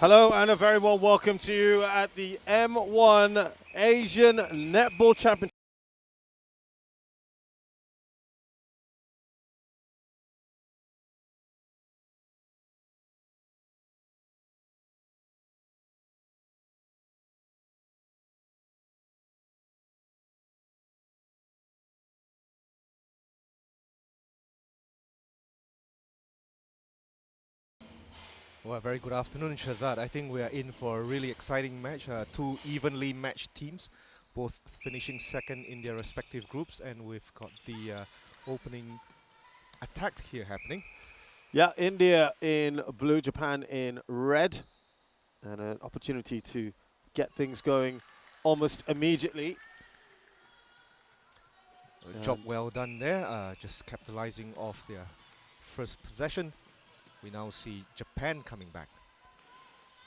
Hello and a very warm welcome to you at the M1 Asian Netball Championship. Well, very good afternoon, Shazad. I think we are in for a really exciting match. Two evenly matched teams, both finishing second in their respective groups, and we've got the opening attack here happening. Yeah, India in blue, Japan in red, and an opportunity to get things going almost immediately. Job well done there, just capitalizing off their first possession. We now see Japan coming back.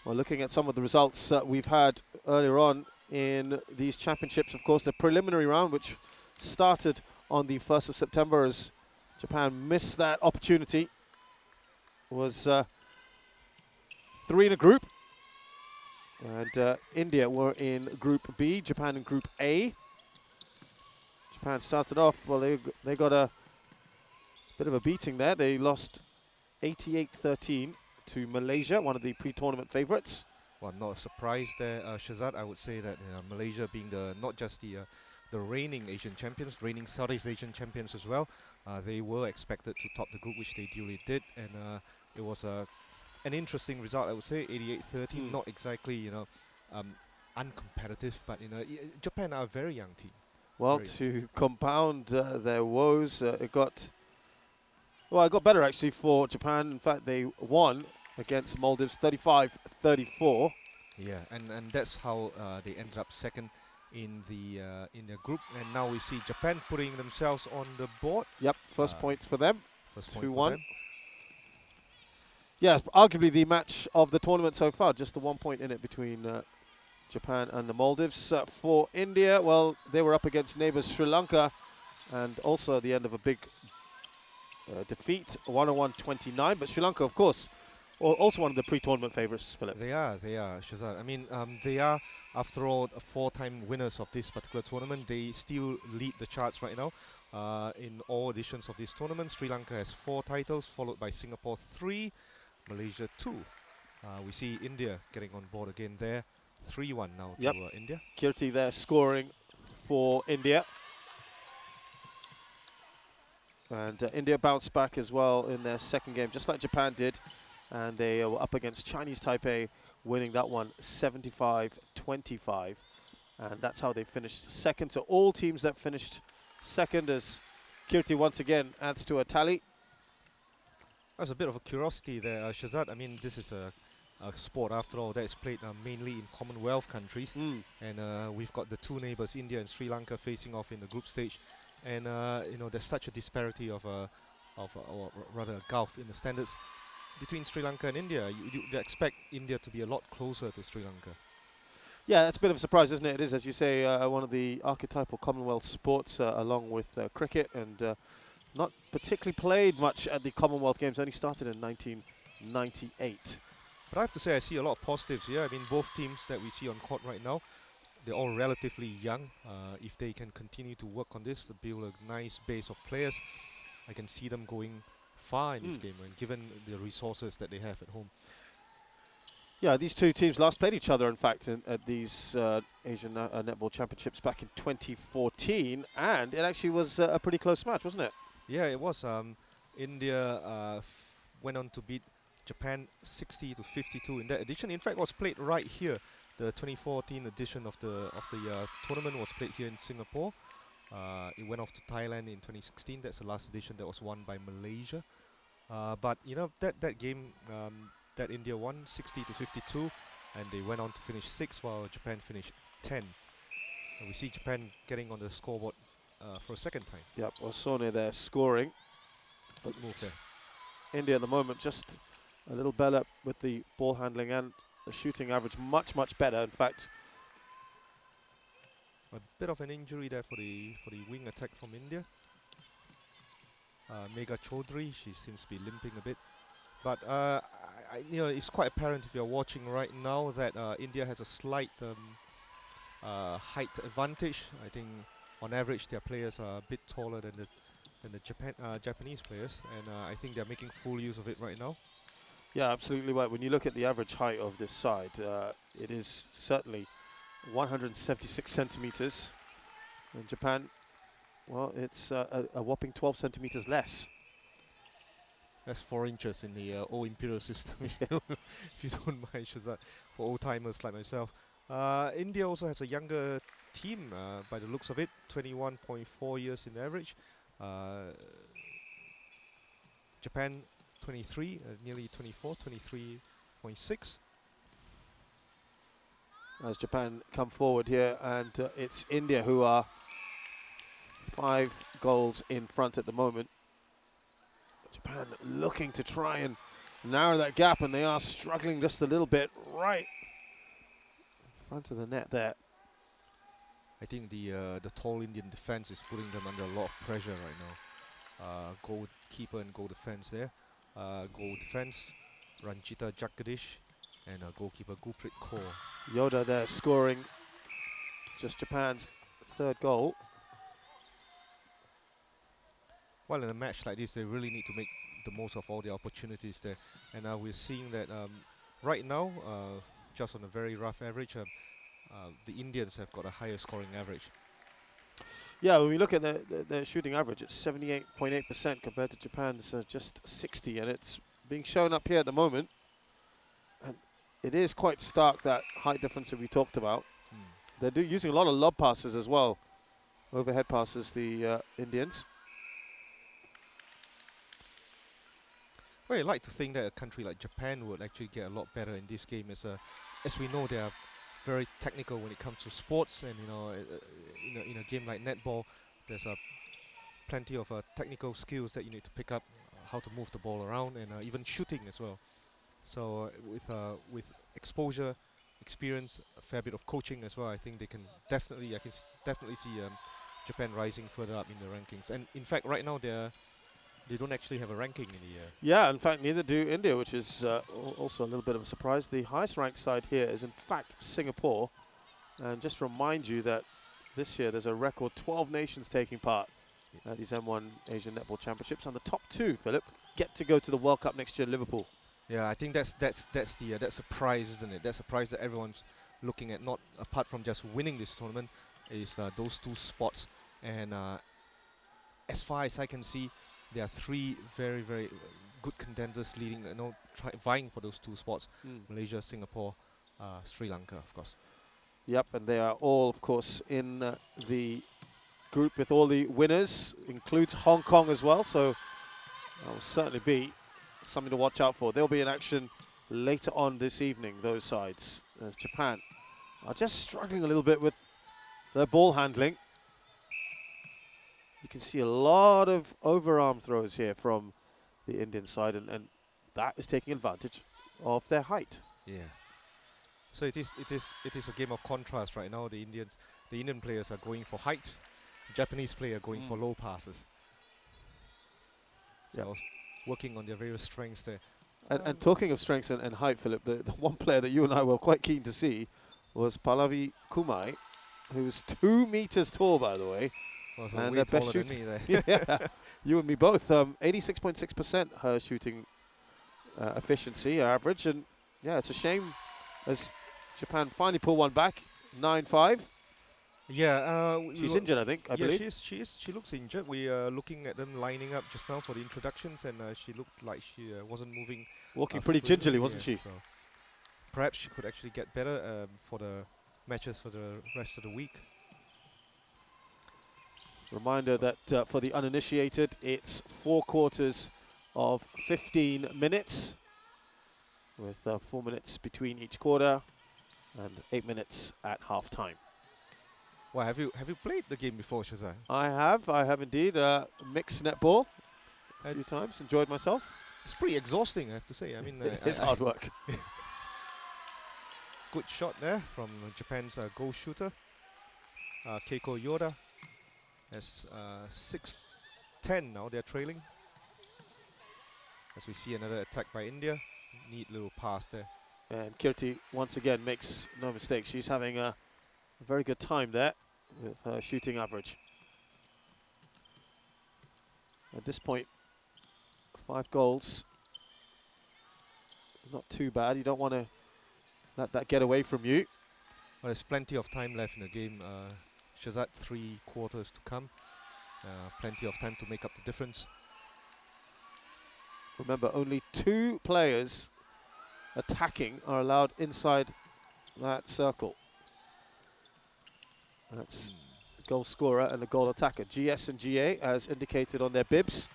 Well, looking at some of the results we've had earlier on in these championships, of course, the preliminary round, which started on the 1st of September as Japan missed that opportunity, was 3 in a group. And India were in Group B, Japan in Group A. Japan started off, well, they got a bit of a beating there. They lost 88-13 to Malaysia, one of the pre-tournament favorites. Well, not a surprise there, Shazad. I would say that Malaysia being not just the reigning Asian champions, reigning Southeast Asian champions as well, they were expected to top the group, which they duly did, and it was an interesting result, I would say. 88-13, not exactly uncompetitive, but Japan are a very young team. Well, to compound their woes, it got better actually for Japan. In fact, they won against Maldives 35-34. Yeah, and that's how they ended up second in their group. And now we see Japan putting themselves on the board. Yep, first points for them. First point 2-1. Yes, arguably the match of the tournament so far. Just the 1 point in it between Japan and the Maldives. For India, well, they were up against neighbours Sri Lanka, and also at the end of a big defeat, 101-29. But Sri Lanka, of course, also one of the pre-tournament favourites, Philip. They are, Shazad. I mean, they are, after all, 4-time winners of this particular tournament. They still lead the charts right now in all editions of this tournament. Sri Lanka has 4 titles, followed by Singapore 3, Malaysia 2. We see India getting on board again there. 3-1 now to India. Kirti there scoring for India. And India bounced back as well in their second game, just like Japan did. And they were up against Chinese Taipei, winning that one 75-25. And that's how they finished second. So all teams that finished second, as Kirti once again adds to a tally. There's a bit of a curiosity there, Shazad. I mean, this is a sport, after all, that is played mainly in Commonwealth countries. And we've got the two neighbours, India and Sri Lanka, facing off in the group stage. And there's such a disparity of or rather a gulf in the standards between Sri Lanka and India. You'd expect India to be a lot closer to Sri Lanka. Yeah, that's a bit of a surprise, isn't it? It is, as you say, one of the archetypal Commonwealth sports, along with cricket, and not particularly played much at the Commonwealth Games. Only started in 1998. But I have to say, I see a lot of positives here. I mean, both teams that we see on court right now, they're all relatively young. If they can continue to work on this, to build a nice base of players, I can see them going far in this game, and given the resources that they have at home. Yeah, these two teams last played each other, in fact, at these Asian Netball Championships back in 2014, and it actually was a pretty close match, wasn't it? Yeah, it was. India went on to beat Japan 60-52 in that edition. In fact, it was played right here. The 2014 edition of the tournament was played here in Singapore. It went off to Thailand in 2016. That's the last edition that was won by Malaysia. But you know that game, that India won 60 to 52, and they went on to finish 6th while Japan finished 10. And we see Japan getting on the scoreboard for a second time. Yep, Osone there scoring. Good move there. India at the moment just a little better with the ball handling and the shooting average much better. In fact, A bit of an injury there for the wing attack from India. Megha Chaudhary, she seems to be limping a bit. But you know, it's quite apparent if you're watching right now that India has a slight height advantage. I think on average their players are a bit taller than the Japanese players, and I think they're making full use of it right now. yeah, absolutely right. When you look at the average height of this side, it is certainly 176 centimeters. In Japan, well, it's a whopping 12 centimeters less. That's 4 inches in the old imperial system, if you don't mind, Shazad, for old timers like myself. India also has a younger team by the looks of it, 21.4 years in average. Japan 23, nearly 24, 23.6. As Japan come forward here, and it's India who are 5 goals in front at the moment. Japan looking to try and narrow that gap, and they are struggling just a little bit right in front of the net there. I think the tall Indian defense is putting them under a lot of pressure right now. Goalkeeper and goal defense there. Goal defense, Ranjitha Jagadeesh, and goalkeeper Gurpreet Kaur. Yoda there scoring just Japan's 3rd goal. Well, in a match like this, they really need to make the most of all the opportunities there. And we're seeing that right now, just on a very rough average, the Indians have got a higher scoring average. Yeah, when we look at the shooting average, it's 78.8% compared to Japan's just 60, and it's being shown up here at the moment. And it is quite stark, that height difference that we talked about. They're using a lot of lob passes as well, overhead passes, the Indians. Well, I'd like to think that a country like Japan would actually get a lot better in this game, as we know they are very technical when it comes to sports, and you know, in a game like netball, there's plenty of technical skills that you need to pick up, how to move the ball around, and even shooting as well. So with exposure, experience, a fair bit of coaching as well, I think I can definitely see Japan rising further up in the rankings. And in fact, right now they don't actually have a ranking in the Yeah, in fact, neither do India, which is also a little bit of a surprise. The highest ranked side here is, in fact, Singapore. And just remind you that this year there's a record 12 nations taking part at these M1 Asian Netball Championships. And the top 2, Philip, get to go to the World Cup next year in Liverpool. Yeah, I think that's a prize, isn't it? That's a prize that everyone's looking at, not apart from just winning this tournament, is those 2 spots. And as far as I can see, there are 3 very, very good contenders leading, vying for those 2 spots. Malaysia, Singapore, Sri Lanka, of course. Yep, and they are all, of course, in the group with all the winners. Includes Hong Kong as well, so that will certainly be something to watch out for. They'll be in action later on this evening, those sides. As Japan are just struggling a little bit with their ball handling. You can see a lot of overarm throws here from the Indian side, and that is taking advantage of their height. Yeah. So it is a game of contrast right now. The Indian players are going for height. The Japanese player going for low passes. So working on their various strengths there. And talking of strengths and height, Philip, the one player that you and I were quite keen to see was Pallavi Kumai, who's 2 meters tall, by the way. And their best shooter. Yeah, you and me both. 86.6% her shooting efficiency average, and yeah, it's a shame as Japan finally pull one back, 9-5. Yeah, she's injured, I think. I believe. She looks injured. We are looking at them lining up just now for the introductions, and she looked like she wasn't moving. Walking pretty gingerly, wasn't she? So perhaps she could actually get better for the matches for the rest of the week. Reminder that for the uninitiated, it's 4 quarters of 15 minutes, with 4 minutes between each quarter and 8 minutes at half-time. Well, have you played the game before, Shazad? I have indeed. Mixed netball a few times, enjoyed myself. It's pretty exhausting, I have to say. I mean, it's hard work. Good shot there from Japan's goal shooter, Keiko Yoda. As 6-10 now, they're trailing. As we see another attack by India. Neat little pass there. And Kirti, once again, makes no mistake. She's having a very good time there with her shooting average. At this point, 5 goals. Not too bad. You don't want to let that get away from you. Well, there's plenty of time left in the game. Shazad, 3 quarters to come. Plenty of time to make up the difference. Remember, only 2 players attacking are allowed inside that circle. That's the goal scorer and the goal attacker. GS and GA, as indicated on their bibs.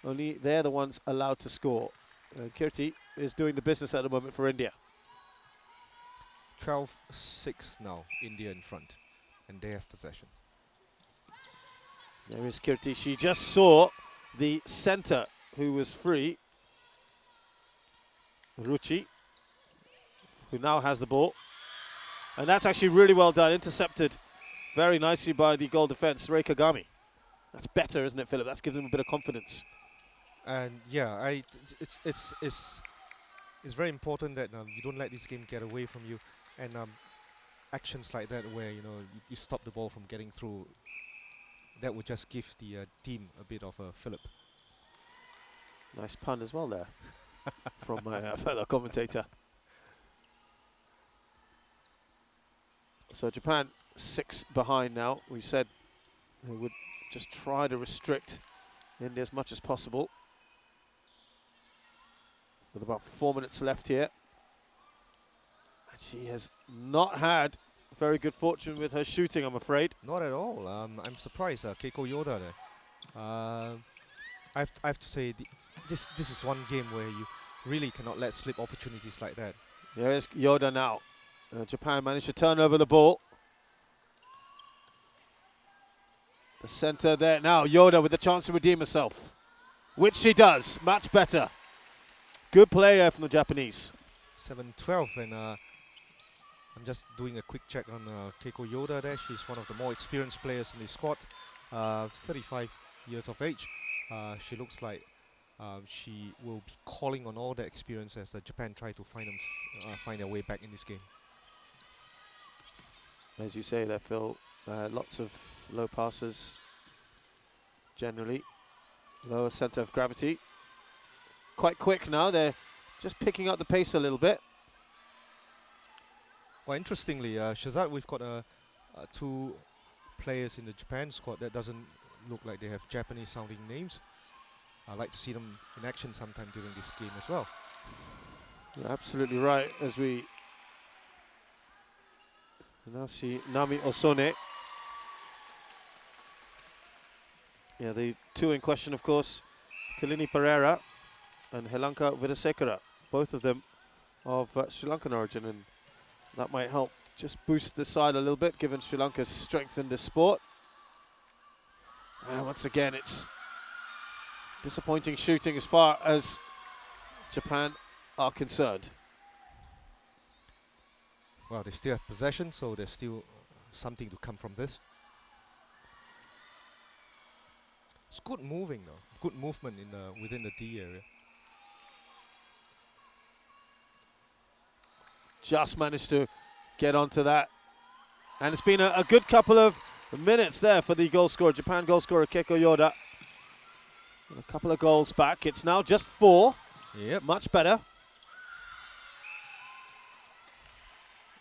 Only they're the ones allowed to score. Kirti is doing the business at the moment for India. 12-6 now, India in front. And they have possession. There is Kirti. She just saw the centre who was free, Ruchi, who now has the ball. And that's actually really well done. Intercepted very nicely by the goal defence, Rei Kagami. That's better, isn't it, Philip? That gives him a bit of confidence. And yeah, it's very important that you don't let this game get away from you. And actions like that, where you stop the ball from getting through, that would just give the team a bit of a fillip. Nice pun as well there from my fellow commentator. So Japan 6 behind now. We said they would just try to restrict India as much as possible. With about 4 minutes left here. And she has not had very good fortune with her shooting, I'm afraid. Not at all. I'm surprised. Keiko Yoda there. I have to say, this is one game where you really cannot let slip opportunities like that. There is Yoda now. Japan managed to turn over the ball. The centre there now. Yoda with the chance to redeem herself, which she does much better. Good play there from the Japanese. 7-12, and I'm just doing a quick check on Keiko Yoda there. She's one of the more experienced players in the squad. 35 years of age. She looks like she will be calling on all the experience as Japan try to find their way back in this game. As you say there, Phil, lots of low passes, generally. Lower centre of gravity. Quite quick now, they're just picking up the pace a little bit. Well, interestingly, Shazad, we've got 2 players in the Japan squad that doesn't look like they have Japanese-sounding names. I'd like to see them in action sometime during this game as well. You're absolutely right, as we now see Nami Osone. Yeah, the 2 in question, of course, Tilini Pereira and Helanka Vidasekara, both of them of Sri Lankan origin, and that might help just boost the side a little bit, given Sri Lanka's strength in this sport. And once again, it's disappointing shooting as far as Japan are concerned. Well, they still have possession, so there's still something to come from this. It's good moving though, good movement in within the D area. Just managed to get onto that. And it's been a good couple of minutes there for the goal scorer, Japan goal scorer Keiko Yoda. And a couple of goals back. It's now just 4. Yep. Much better.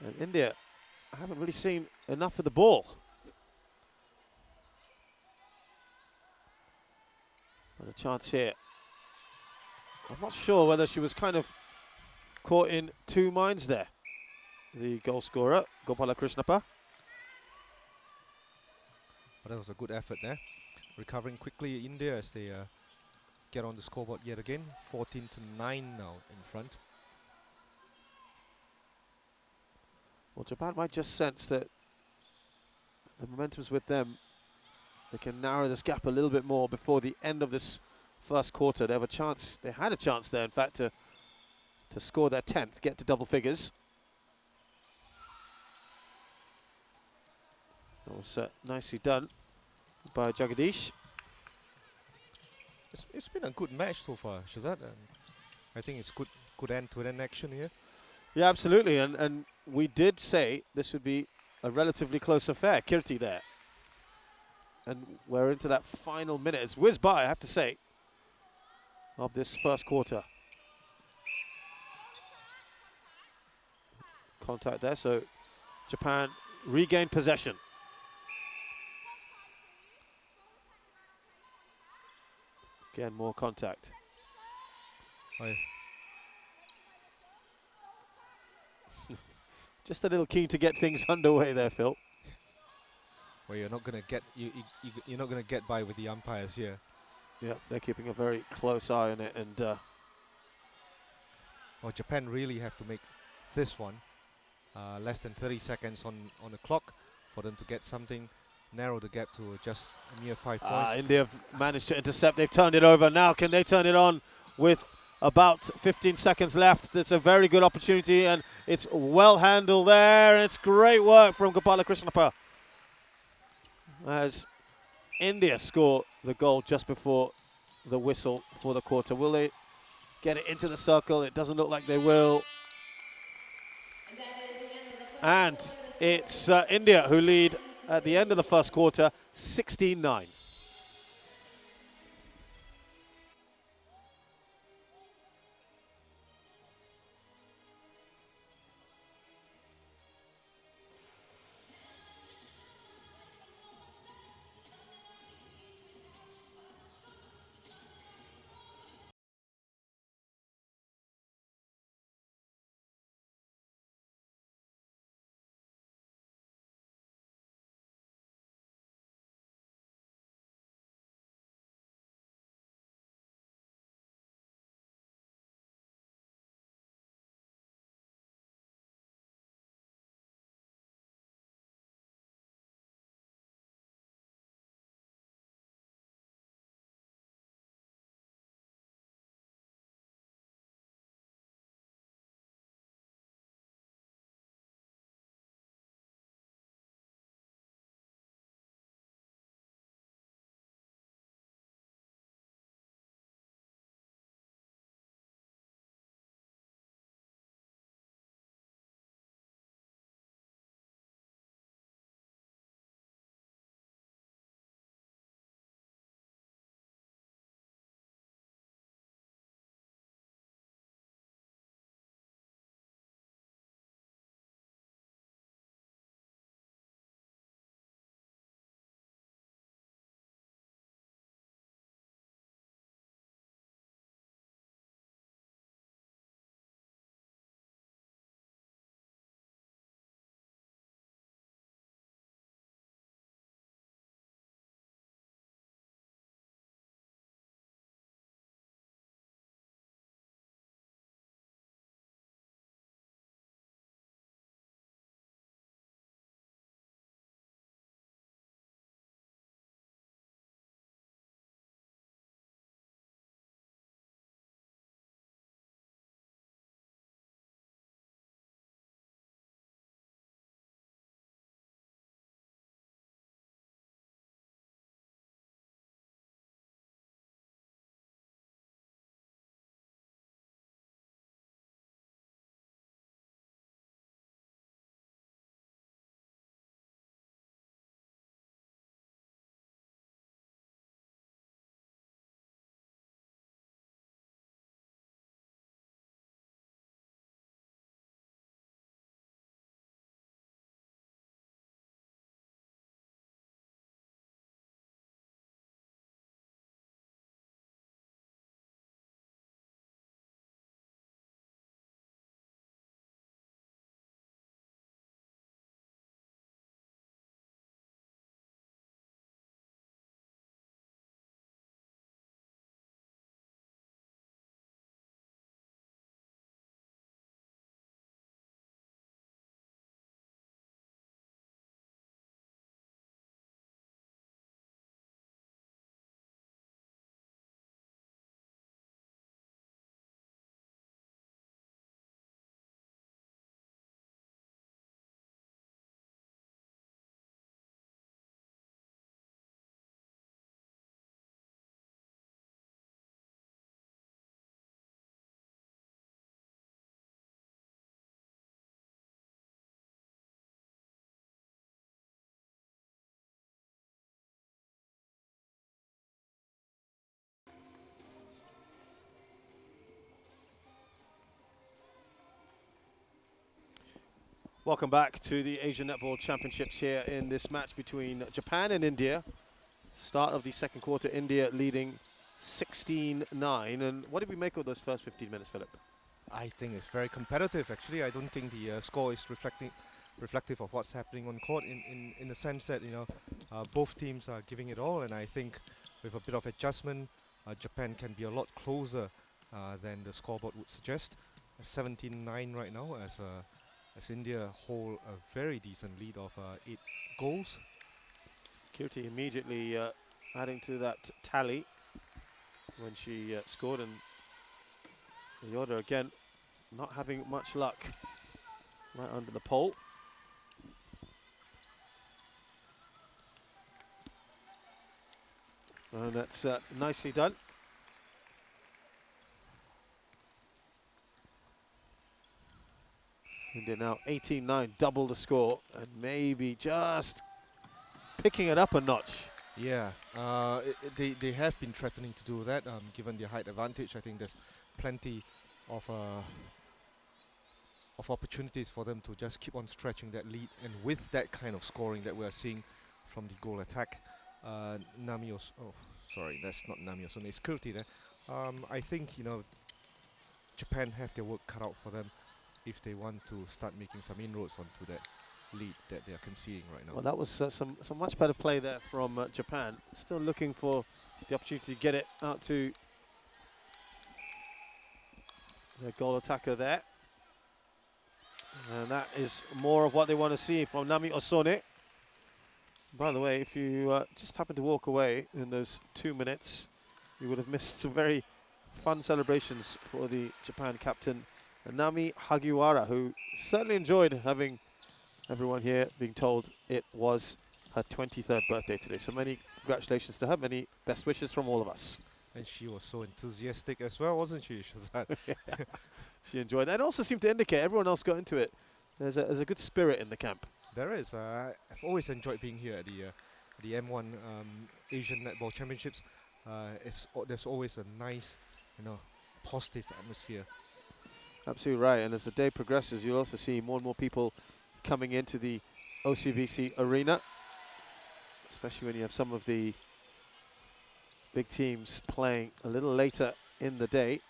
And India, I haven't really seen enough of the ball. But a chance here. I'm not sure whether she was kind of caught in 2 minds there. The goal scorer, Gopalakrishnappa. But But that was a good effort there. Recovering quickly, India, as they get on the scoreboard yet again. 14-9 now in front. Well, Japan might just sense that the momentum's with them. They can narrow this gap a little bit more before the end of this first quarter. They have a chance. They had a chance there, in fact, to score their 10th, get to double figures. That was nicely done by Jagadeesh. It's been a good match so far, Shazad, and I think it's good end-to-end action here. Yeah, absolutely, and we did say this would be a relatively close affair. Kirti there. And we're into that final minute. It's whizzed by, I have to say, of this first quarter. Contact there, so Japan regained possession. Again, more contact. Just a little keen to get things underway there, Phil. Well, you're not gonna get you're not gonna get by with the umpires here. Yeah, they're keeping a very close eye on it, and well, Japan really have to make this one less than 30 seconds on the clock for them to get something, narrow the gap to just a mere 5 points. India have managed to intercept. They've turned it over. Now can they turn it on with about 15 seconds left? It's a very good opportunity, and it's well handled there. And it's great work from Gopalakrishnappa as India score the goal just before the whistle for the quarter. Will they get it into the circle? It doesn't look like they will. And it's India who lead at the end of the first quarter, 16-9. Welcome back to the Asian Netball Championships here in this match between Japan and India. Start of the second quarter, India leading 16-9. And what did we make of those first 15 minutes, Philip? I think it's very competitive. Actually, I don't think the score is reflective of what's happening on court. In the sense that both teams are giving it all, and I think with a bit of adjustment, Japan can be a lot closer than the scoreboard would suggest. 17-9 right now, as India hold a very decent lead of 8 goals. Kirti immediately adding to that tally when she scored, and Yoda again not having much luck right under the pole. And that's nicely done. India now 18-9, double the score, and maybe just picking it up a notch. Yeah, they have been threatening to do that, given their height advantage. I think there's plenty of opportunities for them to just keep on stretching that lead, and with that kind of scoring that we're seeing from the goal attack, Nami sorry, that's not Nami Osone, it's Kirti there. I think Japan have their work cut out for them if they want to start making some inroads onto that lead that they are conceding right now. Well, that was some much better play there from Japan. Still looking for the opportunity to get it out to their goal attacker there. And that is more of what they want to see from Nami Osone. By the way, if you just happened to walk away in those 2 minutes, you would have missed some very fun celebrations for the Japan captain, Nami Hagiwara, who certainly enjoyed having everyone here being told it was her 23rd birthday today. So many congratulations to her, many best wishes from all of us. And she was so enthusiastic as well, wasn't she, Shazad? She enjoyed that. It also seemed to indicate everyone else got into it. There's a good spirit in the camp. There is. I've always enjoyed being here at the M1 Asian Netball Championships. There's always a nice, positive atmosphere. Absolutely right. And as the day progresses, you'll also see more and more people coming into the OCBC arena, especially when you have some of the big teams playing a little later in the day.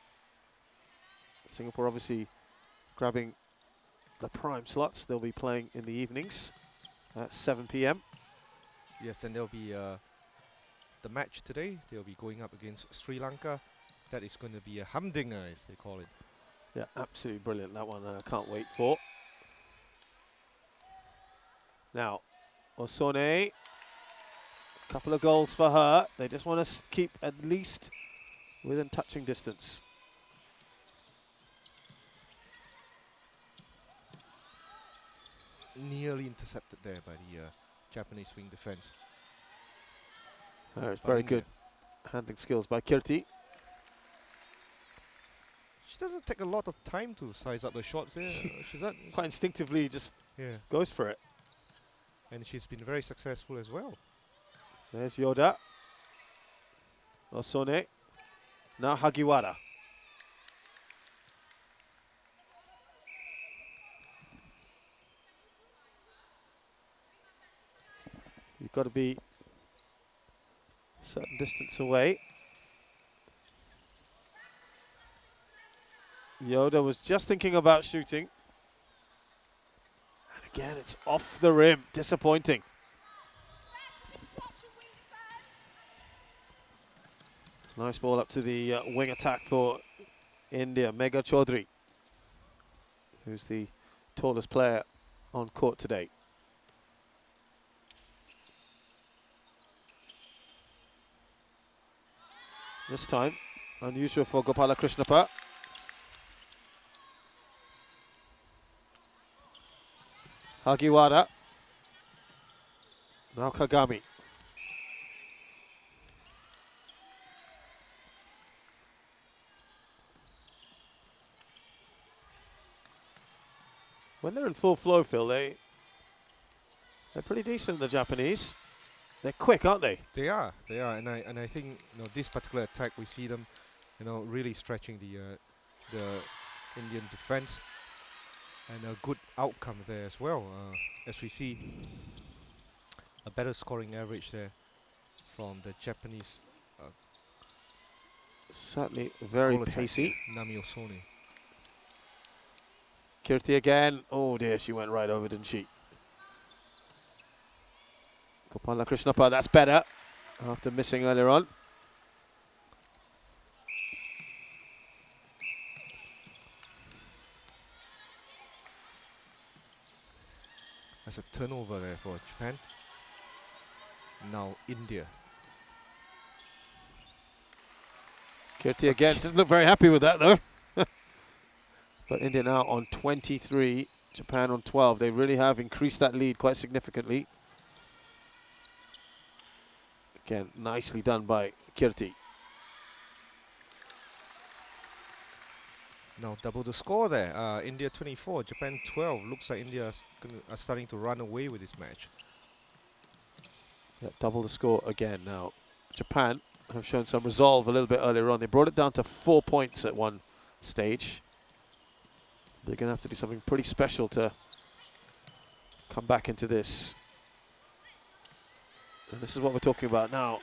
Singapore obviously grabbing the prime slots. They'll be playing in the evenings at 7 p.m. Yes, and there'll be the match today. They'll be going up against Sri Lanka. That is going to be a humdinger, as they call it. Yeah, absolutely brilliant. That one I can't wait for. Now, Osone, a couple of goals for her. They just want to keep at least within touching distance. Nearly intercepted there by the Japanese wing defense. It's very good handling skills by Kirti. She doesn't take a lot of time to size up the shots there. She's quite instinctively just goes for it. And she's been very successful as well. There's Yoda. Osone. Now Hagiwara. You've got to be a certain distance away. Yoda was just thinking about shooting. And again, it's off the rim. Disappointing. Nice ball up to the wing attack for India. Megha Chaudhary, who's the tallest player on court today. This time, unusual for Gopalakrishnappa. Hagiwara. Now Kagami. When they're in full flow, Phil, they're pretty decent, the Japanese. They're quick, aren't they? They are, and I think this particular attack we see them, really stretching the Indian defense. And a good outcome there as well, as we see a better scoring average there from the Japanese Certainly very goal pacey. attack, Nami Osone. Kirti again. Oh dear, she went right over, didn't she? Gopalakrishnappa, that's better after missing earlier on. There's a turnover there for Japan. Now India. Kirti again, doesn't look very happy with that though. But India now on 23, Japan on 12. They really have increased that lead quite significantly. Again, nicely done by Kirti. Now double the score there. India 24, Japan 12. Looks like India are starting to run away with this match. Yep, double the score again now. Japan have shown some resolve a little bit earlier on. They brought it down to 4 points at one stage. They're going to have to do something pretty special to come back into this. And this is what we're talking about now.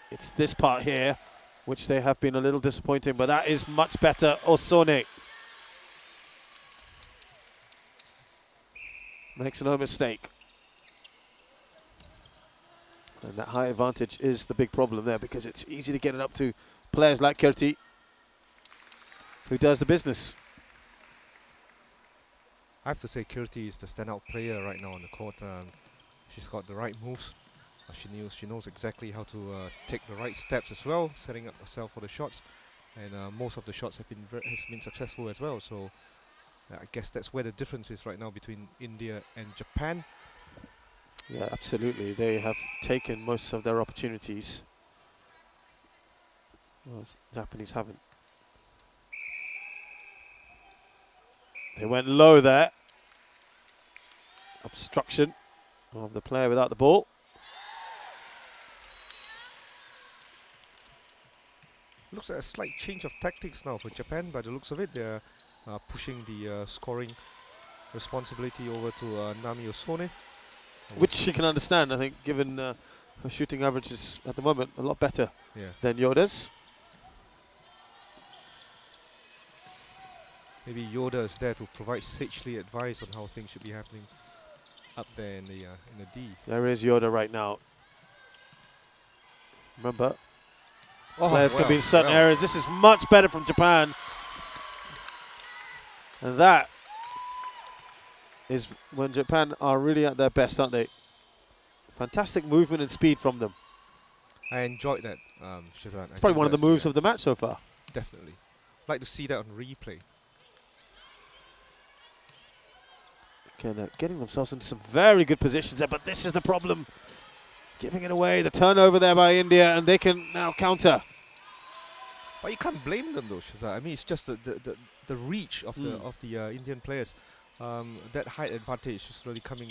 It's this part here, which they have been a little disappointing, but that is much better. Osone makes no mistake. And that high advantage is the big problem there, because it's easy to get it up to players like Kirti, who does the business. I have to say Kirti is the standout player right now on the court. She's got the right moves. She knows exactly how to take the right steps as well, setting up herself for the shots. And most of the shots have been successful as well. So I guess that's where the difference is right now between India and Japan. Yeah, absolutely. They have taken most of their opportunities. Well, Japanese haven't. They went low there. Obstruction of the player without the ball. Looks like a slight change of tactics now for Japan. By the looks of it, they're pushing the scoring responsibility over to Nami Osone. Which she can understand, I think, given her shooting average is at the moment a lot better than Yoda's. Maybe Yoda is there to provide sagely advice on how things should be happening up there in the D. There is Yoda right now. Remember, players can be in certain areas. This is much better from Japan. And that is when Japan are really at their best, aren't they? Fantastic movement and speed from them. I enjoyed that, Shazad. It's probably one of the moves of the match so far. Definitely. Like to see that on replay. Okay, they're getting themselves into some very good positions there, but this is the problem. Giving it away, the turnover there by India, and they can now counter. But you can't blame them though, Shazad. I mean, it's just the reach of the Indian players. That height advantage is really coming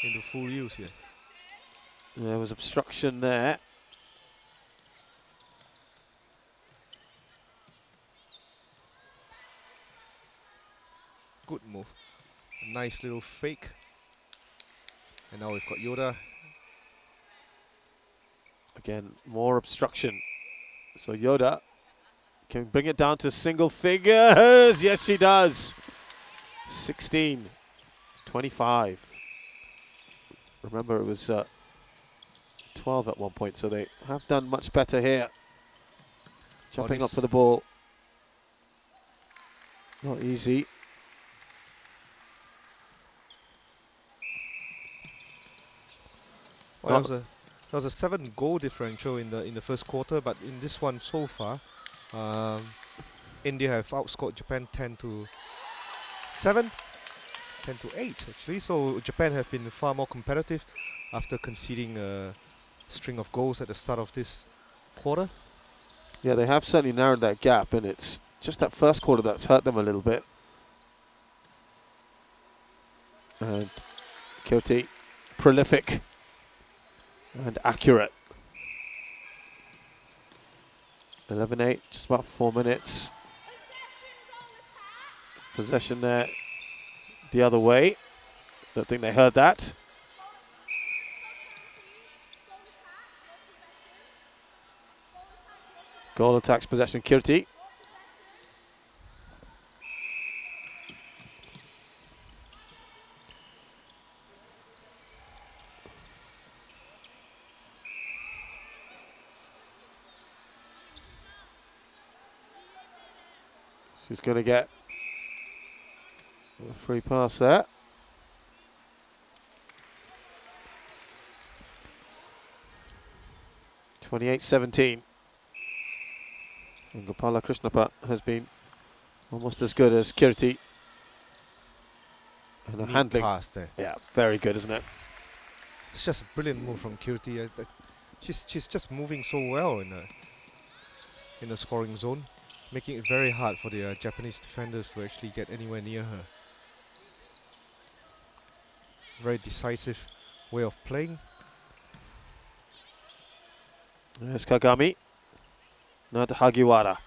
into full use here. There was obstruction there. Good move. A nice little fake. And now we've got Yoda. Again, more obstruction. So Yoda can bring it down to single figures. Yes, she does. 16, 25. Remember, it was 12 at one point, so they have done much better here. Jumping up for the ball. Not easy. Well, there was a 7-goal differential in the first quarter, but in this one so far, India have outscored Japan 10-7, 10-8 actually. So Japan have been far more competitive after conceding a string of goals at the start of this quarter. Yeah, they have certainly narrowed that gap, and it's just that first quarter that's hurt them a little bit. And Kirti, prolific and accurate. 11-8, just about 4 minutes. Possession there. the other way. Don't think they heard that. Goal attacks possession, Kirti. She's going to get a free pass there. (28-17). And Gopalakrishnappa has been almost as good as Kirti. And her handling. Pass there. Yeah, very good, isn't it? It's just a brilliant move from Kirti. She's just moving so well in the scoring zone, making it very hard for the Japanese defenders to actually get anywhere near her. Very decisive way of playing. There's Kagami. Now to Hagiwara.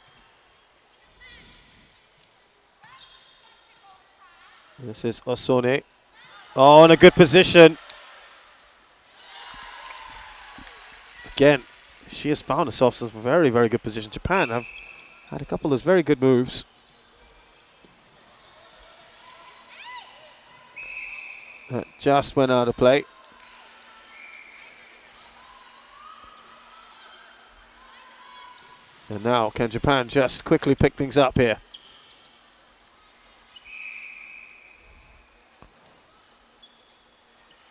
This is Osone. Oh, in a good position. Again, she has found herself in a very, very good position. Japan have had a couple of those very good moves. That just went out of play. And now, can Japan just quickly pick things up here?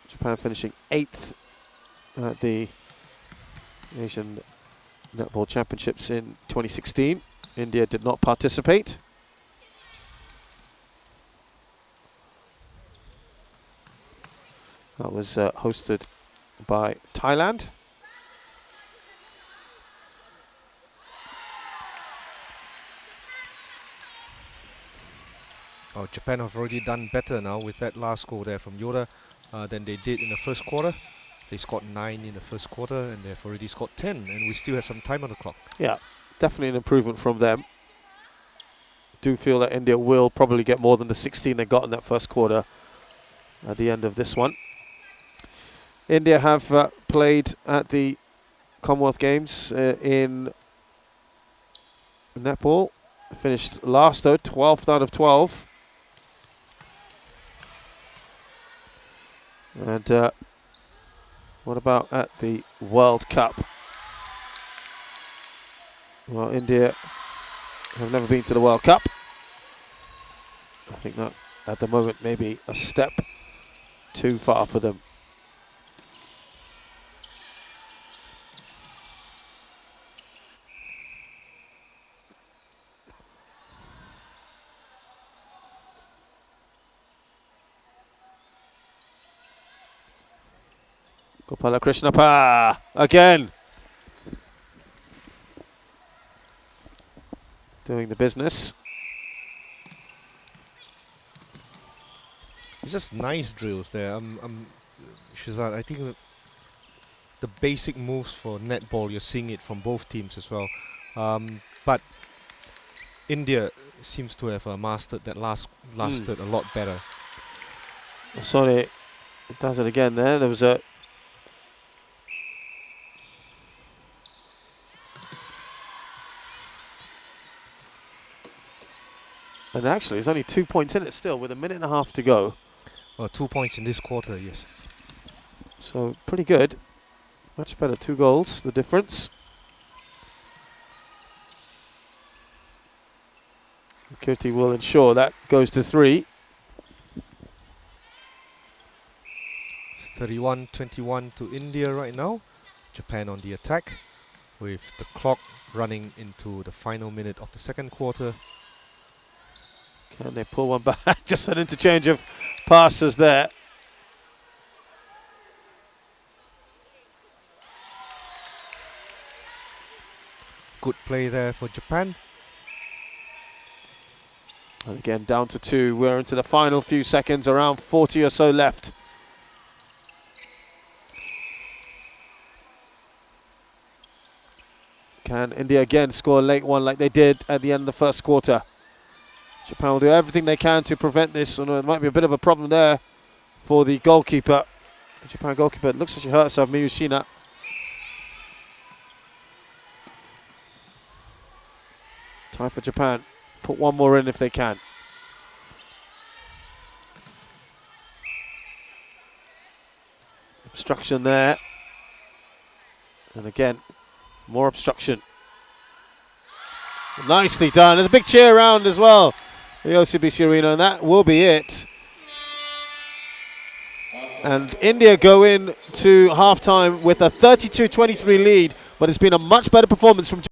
Japan finishing 8th at the Asian Netball Championships in 2016. India did not participate. That was hosted by Thailand. Oh, Japan have already done better now with that last goal there from Yoda than they did in the first quarter. They scored 9 in the first quarter and they've already scored 10, and we still have some time on the clock. Yeah, definitely an improvement from them. Do feel that India will probably get more than the 16 they got in that first quarter at the end of this one. India have played at the Commonwealth Games in netball. Finished last though, 12th out of 12. And what about at the World Cup? Well, India have never been to the World Cup. I think that at the moment maybe a step too far for them. Gopalakrishnappa again. Doing the business. It's just nice drills there. Shazad, I think the basic moves for netball, you're seeing it from both teams as well. But India seems to have mastered that lasted a lot better. Osone does it again there. There was a and actually there's only 2 points in it still with a minute and a half to go. 2 points in this quarter, yes. So pretty good. Much better. 2 goals, the difference. Kirti will ensure that goes to 3. It's 31-21 to India right now. Japan on the attack with the clock running into the final minute of the second quarter. Can they pull one back? Just an interchange of passes there. Good play there for Japan. And again, down to 2. We're into the final few seconds, around 40 or so left. Can India again score a late one like they did at the end of the first quarter? Japan will do everything they can to prevent this. And there might be a bit of a problem there for the goalkeeper. The Japan goalkeeper. It looks like she hurt herself, Miyu Shina. Time for Japan. Put one more in if they can. Obstruction there. And again, more obstruction. Nicely done. There's a big cheer around as well, the OCBC arena, and that will be it. And India go in to half-time with a 32-23 lead, but it's been a much better performance from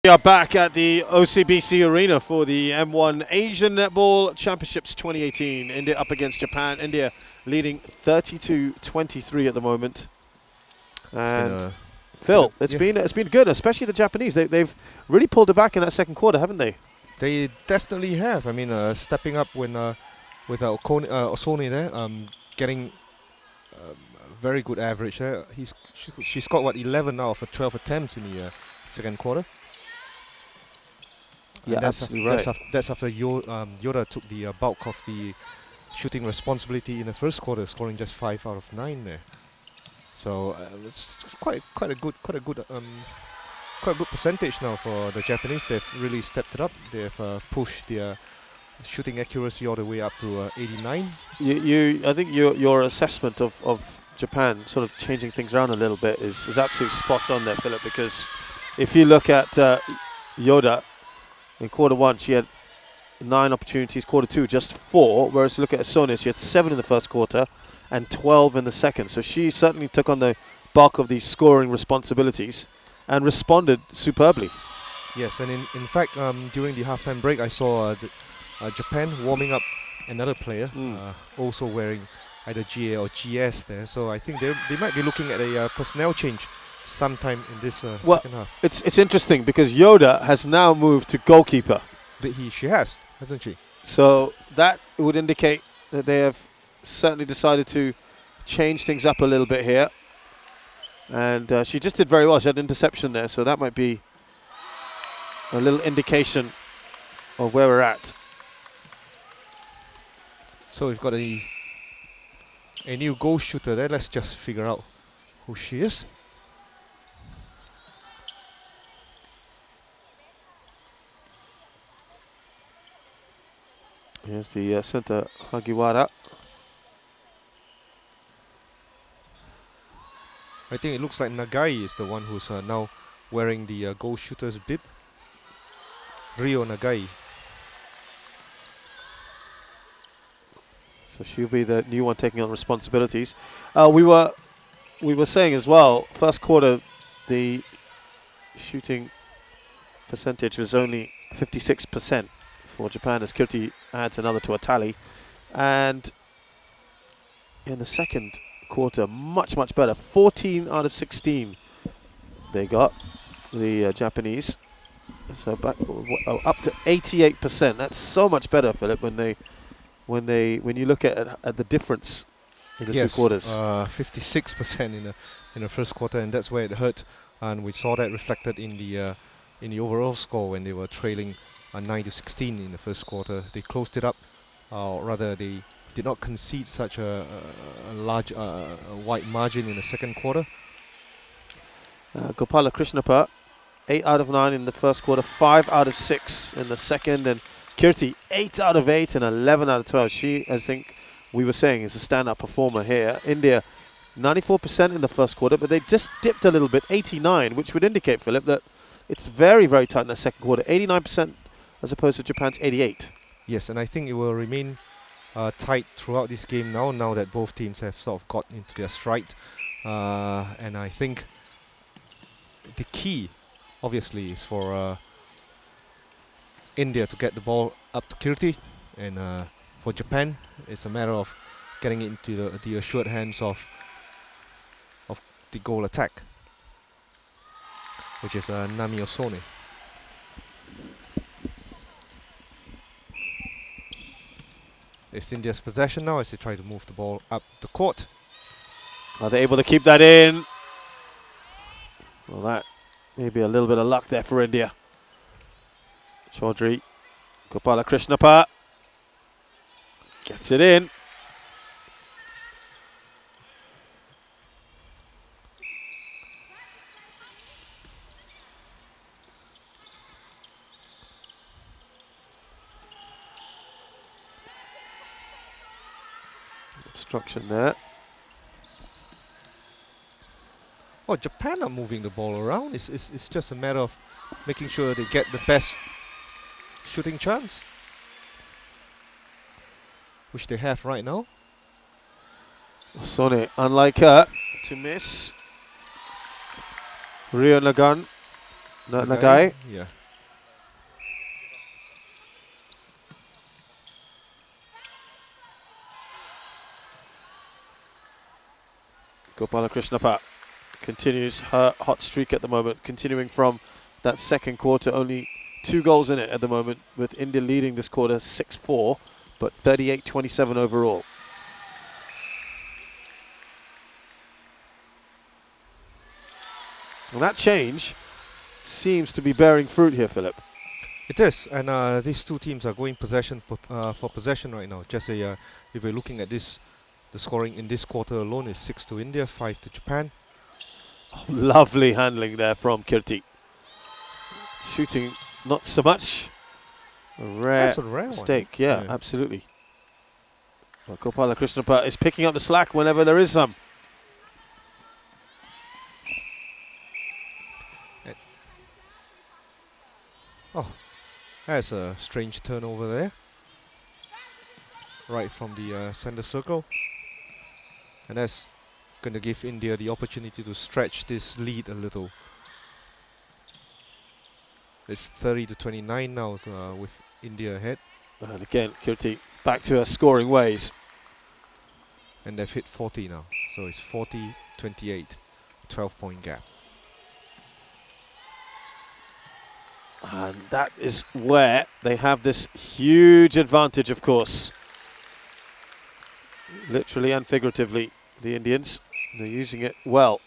We are back at the OCBC Arena for the M1 Asian Netball Championships 2018. India up against Japan. India leading 32-23 at the moment. And Phil, it's been good, especially the Japanese. They've really pulled it back in that second quarter, haven't they? They definitely have. I mean, stepping up when with Osone there, getting a very good average there. She's got what 11 out of 12 attempts in the second quarter. Yeah, absolutely right. That's after Yoda took the bulk of the shooting responsibility in the first quarter, scoring just 5 out of 9 there. So it's quite a good percentage now for the Japanese. They've really stepped it up. They've pushed their shooting accuracy all the way up to 89. I think your assessment of Japan sort of changing things around a little bit is absolutely spot on there, Philip. Because if you look at Yoda. In quarter one, she had 9 opportunities. Quarter two, just 4. Whereas look at Osone, she had 7 in the first quarter and 12 in the second. So she certainly took on the bulk of these scoring responsibilities and responded superbly. Yes, and in fact, during the halftime break, I saw Japan warming up another player, also wearing either GA or GS there. So I think they might be looking at a personnel change sometime in this second half. It's interesting because Yoda has now moved to goalkeeper. She has, hasn't she? So that would indicate that they have certainly decided to change things up a little bit here. And she just did very well. She had an interception there, so that might be a little indication of where we're at. So we've got a new goal shooter there. Let's just figure out who she is. Here's the center, Hagiwara. I think it looks like Nagai is the one who's now wearing the goal shooter's bib. Ryo Nagai. So she'll be the new one taking on responsibilities. We were saying as well, first quarter, the shooting percentage was only 56%. For Japan, as Kirti adds another to a tally. And in the second quarter, much better. 14 out of 16 they got, the Japanese. So back up to 88%. That's so much better, Philip, when you look at the difference in the two quarters. 56% in the first quarter, and that's where it hurt. And we saw that reflected in the overall score when they were trailing 9-16 in the first quarter. They closed it up, or rather they did not concede such a large wide margin in the second quarter. Gopalakrishnappa, 8 out of 9 in the first quarter, 5 out of 6 in the second, and Kirti, 8 out of 8 and 11 out of 12. She, I think we were saying, is a stand-up performer here. India, 94% in the first quarter, but they just dipped a little bit, 89, which would indicate, Philip, that it's very tight in the second quarter, 89%. As opposed to Japan's 88. Yes, and I think it will remain tight throughout this game now that both teams have sort of got into their stride. And I think the key, obviously, is for India to get the ball up to Kirti. And for Japan, it's a matter of getting it into the assured hands of the goal attack, which is Nami Osone. It's India's possession now as they try to move the ball up the court. Are they able to keep that in? Well, that may be a little bit of luck there for India. Chaudhary, Gopalakrishnappa gets it in. Obstruction there. Well, Japan are moving the ball around. It's just a matter of making sure they get the best shooting chance, which they have right now. Osone, unlike her, to miss. Ryo Nagan Nagai. Yeah. Gopalakrishnappa continues her hot streak at the moment, continuing from that second quarter. Only 2 goals in it at the moment, with India leading this quarter 6-4, but 38-27 overall. And that change seems to be bearing fruit here, Philip. It is, and these two teams are going possession for possession right now. Just if we're looking at this, the scoring in this quarter alone is 6 to India, 5 to Japan. Oh, lovely handling there from Kirti. Shooting not so much. That's a rare mistake, one. yeah, absolutely. Well, Gopalakrishnappa is picking up the slack whenever there is some. Oh, that's a strange turnover there. Right from the center circle. And that's going to give India the opportunity to stretch this lead a little. It's 30-29 now with India ahead. And again, Kirti back to her scoring ways. And they've hit 40 now. So it's 40-28, 12-point gap. And that is where they have this huge advantage, of course. Literally and figuratively, the Indians. They're using it well.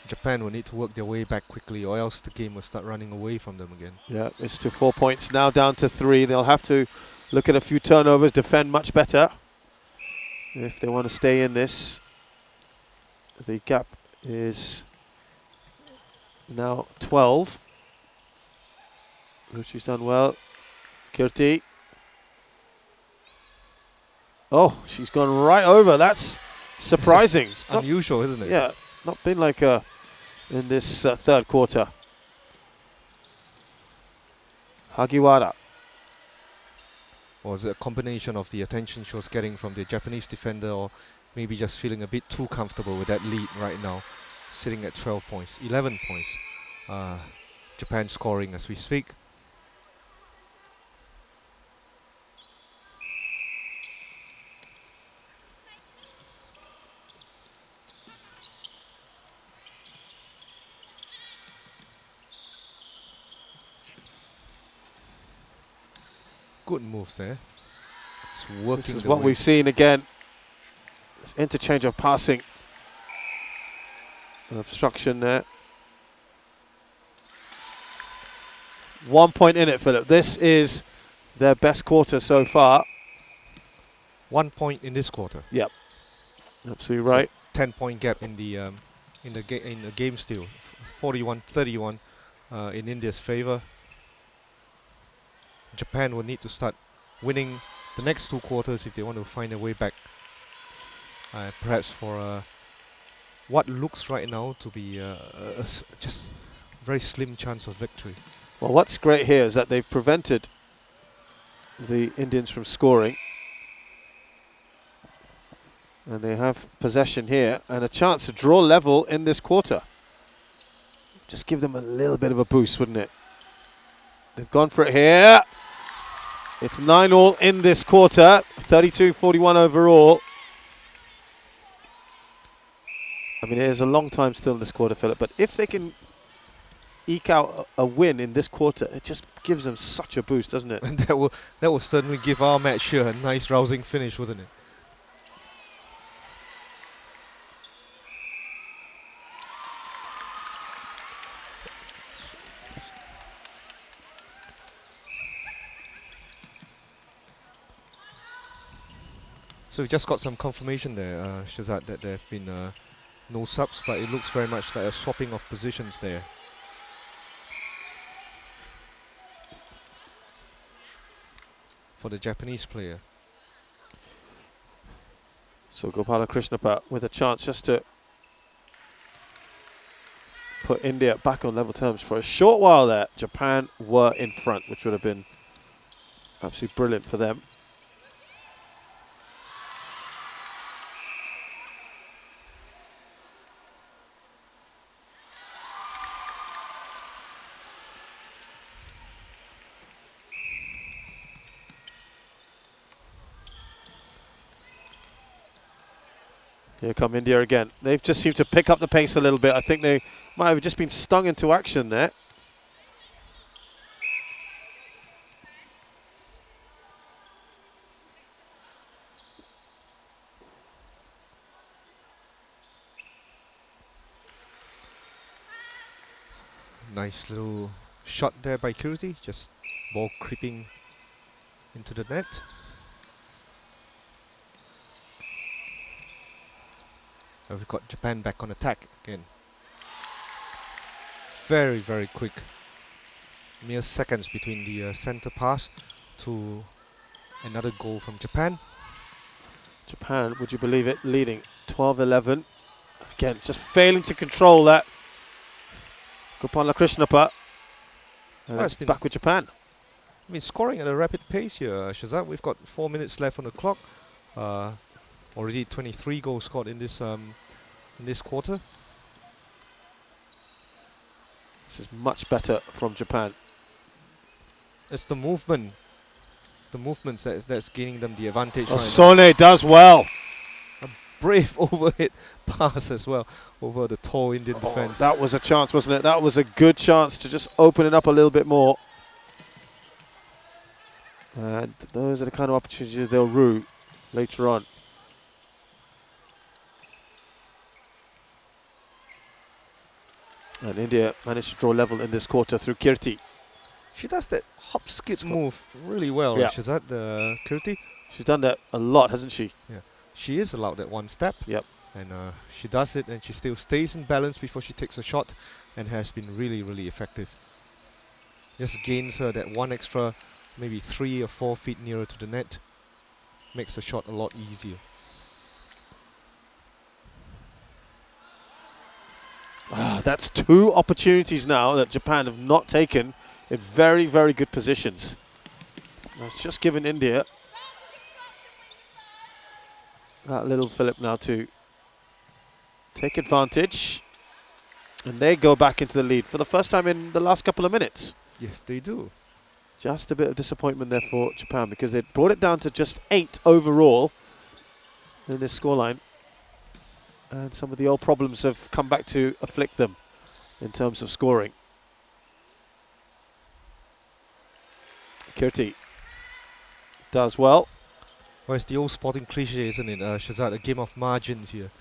Japan will need to work their way back quickly, or else the game will start running away from them again. Yeah, it's to 4 points, now down to 3. They'll have to look at a few turnovers, defend much better if they want to stay in this. The gap is now 12. Ruchi's done well. Kirti. Oh, she's gone right over. That's surprising. It's unusual, isn't it? Yeah, not been like in this third quarter. Hagiwara. Or is it a combination of the attention she was getting from the Japanese defender, or maybe just feeling a bit too comfortable with that lead right now, sitting at 12 points, 11 points. Japan scoring as we speak. Good moves there. It's working. This is what we've seen again. This interchange of passing. An obstruction there. 1 point in it, Philip. This is their best quarter so far. 1 point in this quarter. Yep, absolutely right. 10-point gap in the game still. 41-31 in India's favor. Japan will need to start winning the next 2 quarters if they want to find their way back. Perhaps for what looks right now to be just a very slim chance of victory. Well, what's great here is that they've prevented the Indians from scoring. And they have possession here and a chance to draw level in this quarter. Just give them a little bit of a boost, wouldn't it? They've gone for it here. It's 9-all in this quarter, 32-41 overall. I mean, it is a long time still in this quarter, Philip, but if they can eke out a win in this quarter, it just gives them such a boost, doesn't it? And that will certainly give our match here a nice rousing finish, wouldn't it? So we just got some confirmation there, Shazad, that there have been no subs, but it looks very much like a swapping of positions there. For the Japanese player. So Gopalakrishnappa with a chance just to put India back on level terms. For a short while there, Japan were in front, which would have been absolutely brilliant for them. Here come India again. They've just seemed to pick up the pace a little bit. I think they might have just been stung into action there. Nice little shot there by Kirti. Just ball creeping into the net. And we've got Japan back on attack again. Very, very quick. Mere seconds between the center pass to another goal from Japan. Japan, would you believe it, leading 12-11. Again, just failing to control that. Gopalakrishnappa. And it's back with Japan. I mean, scoring at a rapid pace here, Shazad. We've got 4 minutes left on the clock. Already 23 goals scored in this quarter. This is much better from Japan. It's the movement. The movements that's gaining them the advantage. Osone does well. A brave overhead pass as well over the tall Indian defense. That was a chance, wasn't it? That was a good chance to just open it up a little bit more. And those are the kind of opportunities they'll rue later on. And India managed to draw level in this quarter through Kirti. She does that hop skip move really well, yeah. Shazad, Kirti. She's done that a lot, hasn't she? Yeah. She is allowed that one step. Yep. And she does it, and she still stays in balance before she takes a shot, and has been really, really effective. Just gains her that one extra, maybe 3 or 4 feet nearer to the net. Makes the shot a lot easier. That's 2 opportunities now that Japan have not taken in very, very good positions. That's just given India that little fillip now to take advantage. And they go back into the lead for the first time in the last couple of minutes. Yes, they do. Just a bit of disappointment there for Japan because they brought it down to just 8 overall in this scoreline. And some of the old problems have come back to afflict them in terms of scoring. Kirti does well. Well, it's the old sporting cliche, isn't it, Shazad? A game of margins here.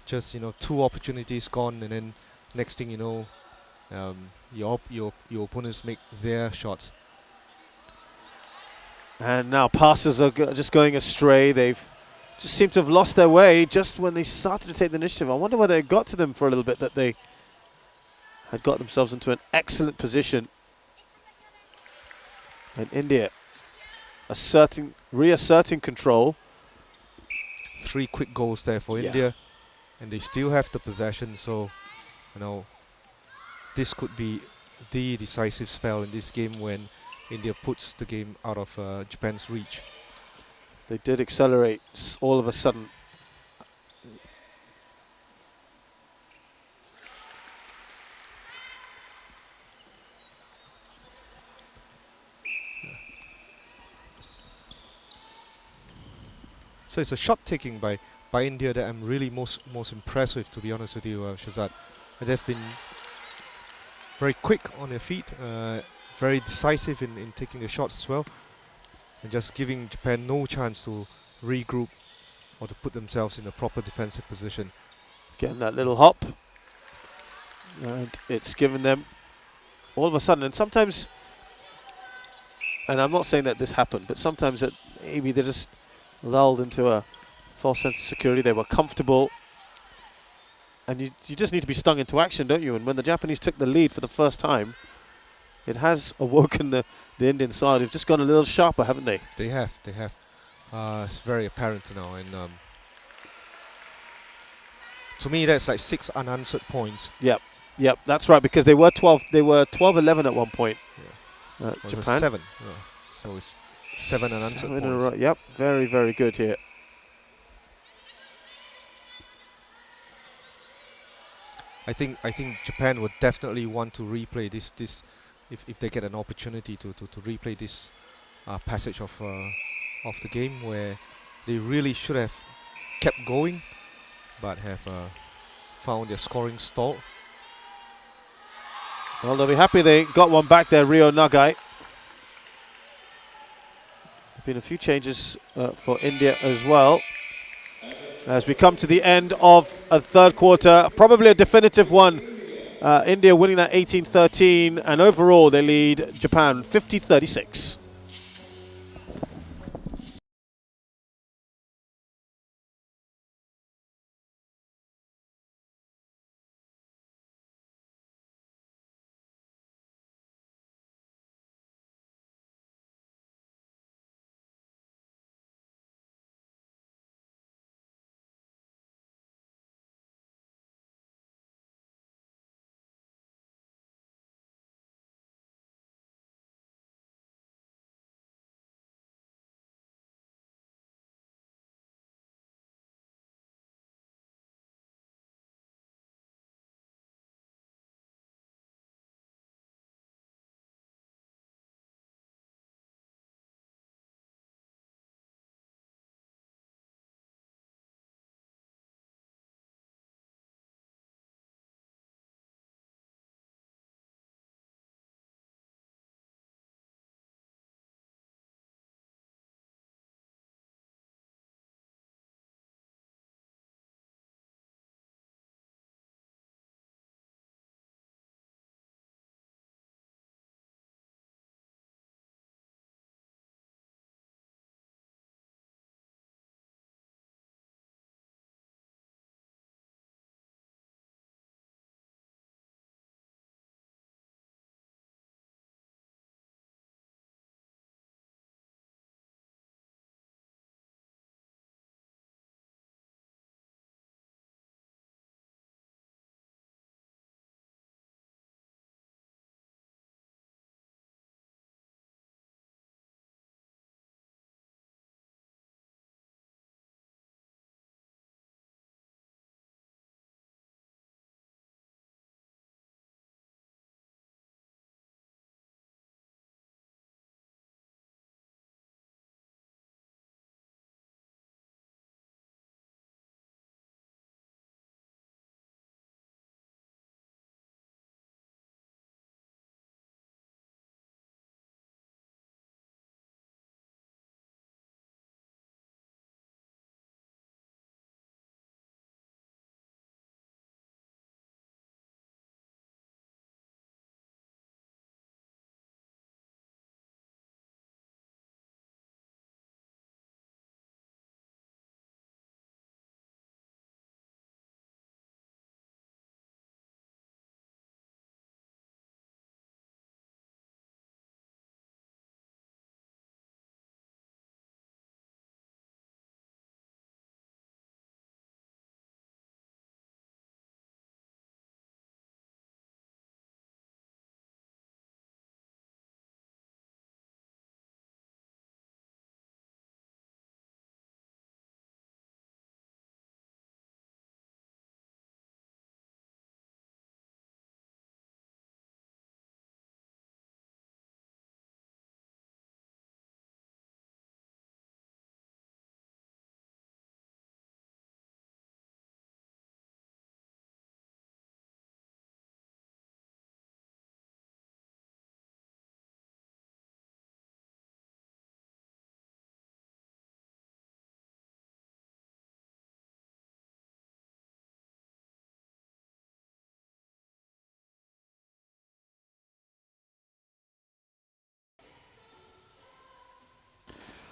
Just, 2 opportunities gone, and then next thing you know, your opponents make their shots. And now passes are just going astray. They've just seemed to have lost their way just when they started to take the initiative. I wonder whether it got to them for a little bit that they had got themselves into an excellent position. And India reasserting control. 3 quick goals there for India, and they still have the possession, so this could be the decisive spell in this game when India puts the game out of Japan's reach. They did accelerate all of a sudden. So it's a shot taking by India that I'm really most impressed with, to be honest with you, Shazad. They've been very quick on their feet, very decisive in taking the shots as well, and just giving Japan no chance to regroup or to put themselves in a proper defensive position. Getting that little hop, and it's given them all of a sudden. And sometimes, and I'm not saying that this happened, but sometimes maybe they're just lulled into a false sense of security. They were comfortable, and you just need to be stung into action, don't you? And when the Japanese took the lead for the first time, it has awoken the Indian side. They've just gone a little sharper, haven't they? They have. It's very apparent now, and to me that's like 6 unanswered points. Yep, that's right, because they were 12-11 at one point. Yeah. Japan 7. So it's 7 unanswered points. Yep, very, very good here. I think Japan would definitely want to replay this if they get an opportunity to replay this passage of the game where they really should have kept going, but have found their scoring stall. Well, they'll be happy they got one back there, Rio Nagai. There's been a few changes for India as well. As we come to the end of a third quarter, probably a definitive one. India winning that 18-13, and overall they lead Japan 50-36.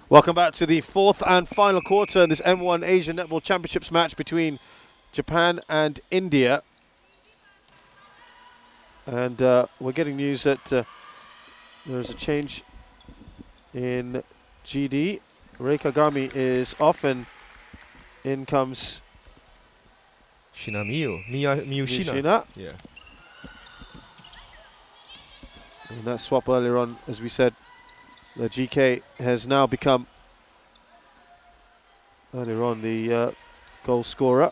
Welcome back to the fourth and final quarter in this M1 Asian Netball Championships match between Japan and India. And we're getting news that there's a change in GD. Rei Kagami is off, and in comes Shina Miyu Shina. Yeah. And that swap earlier on, as we said, the GK has now become, earlier on, the goal scorer.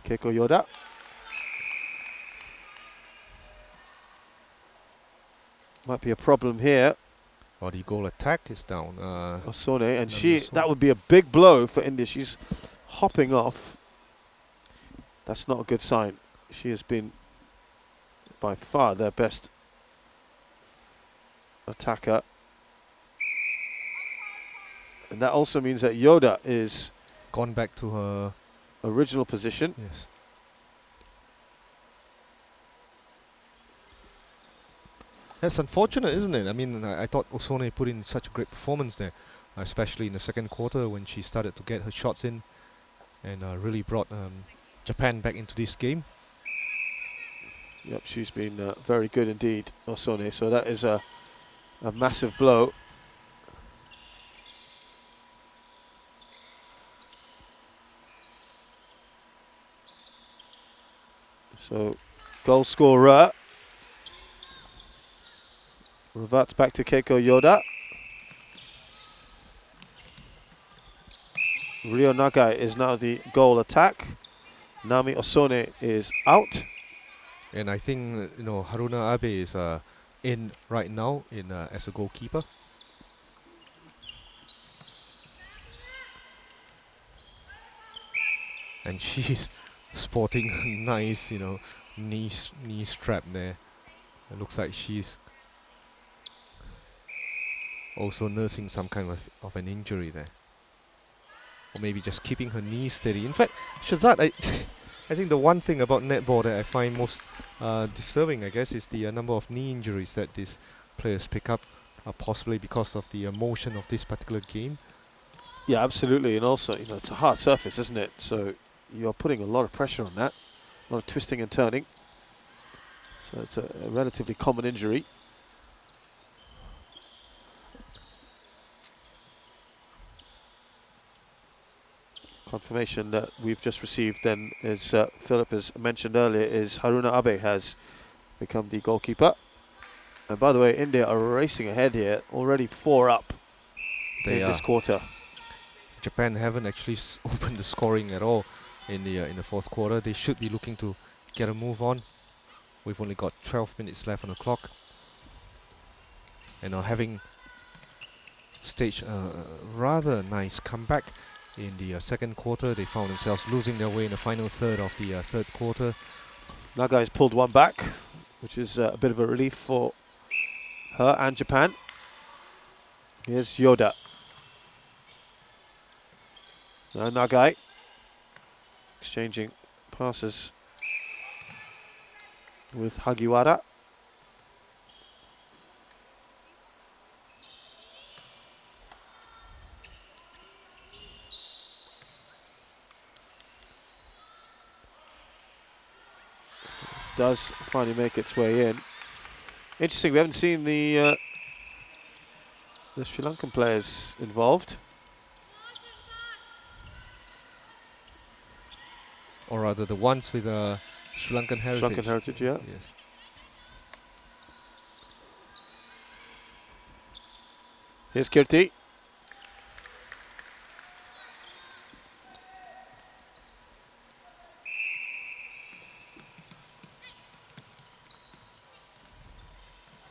Keiko Yoda. Might be a problem here. Or the goal attack is down. Osone, and Nami that would be a big blow for India. She's hopping off. That's not a good sign. She has been by far their best attacker. And that also means that Yoda is Gone back to her original position. yes. That's unfortunate, isn't it? I mean, I thought Osone put in such a great performance there, especially in the second quarter when she started to get her shots in and really brought Japan back into this game. Yep, she's been very good indeed, Osone. So that is a massive blow. So, goal scorer reverts back to Keiko Yoda. Ryo Nagai is now the goal attack. Nami Osone is out. And I think Haruna Abe is in right now in as a goalkeeper. And she's sporting a nice, knee strap there. It looks like she's also nursing some kind of an injury there. Or maybe just keeping her knee steady. In fact, Shazad, I think the one thing about netball that I find most disturbing, I guess, is the number of knee injuries that these players pick up, possibly because of the motion of this particular game. Yeah, absolutely. And also, it's a hard surface, isn't it? So you're putting a lot of pressure on that. A lot of twisting and turning. So it's a relatively common injury. Confirmation that we've just received then is, Philip has mentioned earlier, is Haruna Abe has become the goalkeeper. And by the way, India are racing ahead here, already 4 up in this quarter. Japan haven't actually opened the scoring at all in the fourth quarter. They should be looking to get a move on. We've only got 12 minutes left on the clock. And are having staged a rather nice comeback. In the second quarter, they found themselves losing their way in the final third of the third quarter. Nagai's pulled one back, which is a bit of a relief for her and Japan. Here's Yoda. Now Nagai exchanging passes with Hagiwara. Does finally make its way in. Interesting, we haven't seen the Sri Lankan players involved. Or rather, the ones with Sri Lankan heritage. Sri Lankan heritage, yeah. Yes. Here's Kirti.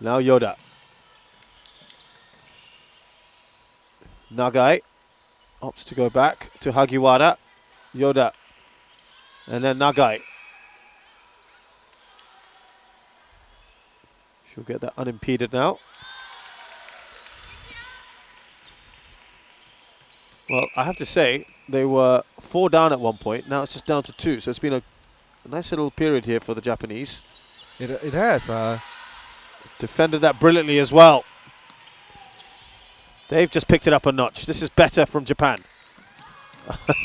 Now Yoda. Nagai opts to go back to Hagiwara. Yoda. And then Nagai. She'll get that unimpeded now. Well, I have to say, they were 4 down at one point. Now it's just down to 2. So it's been a nice little period here for the Japanese. It has. Defended that brilliantly as well. They've just picked it up a notch. This is better from Japan.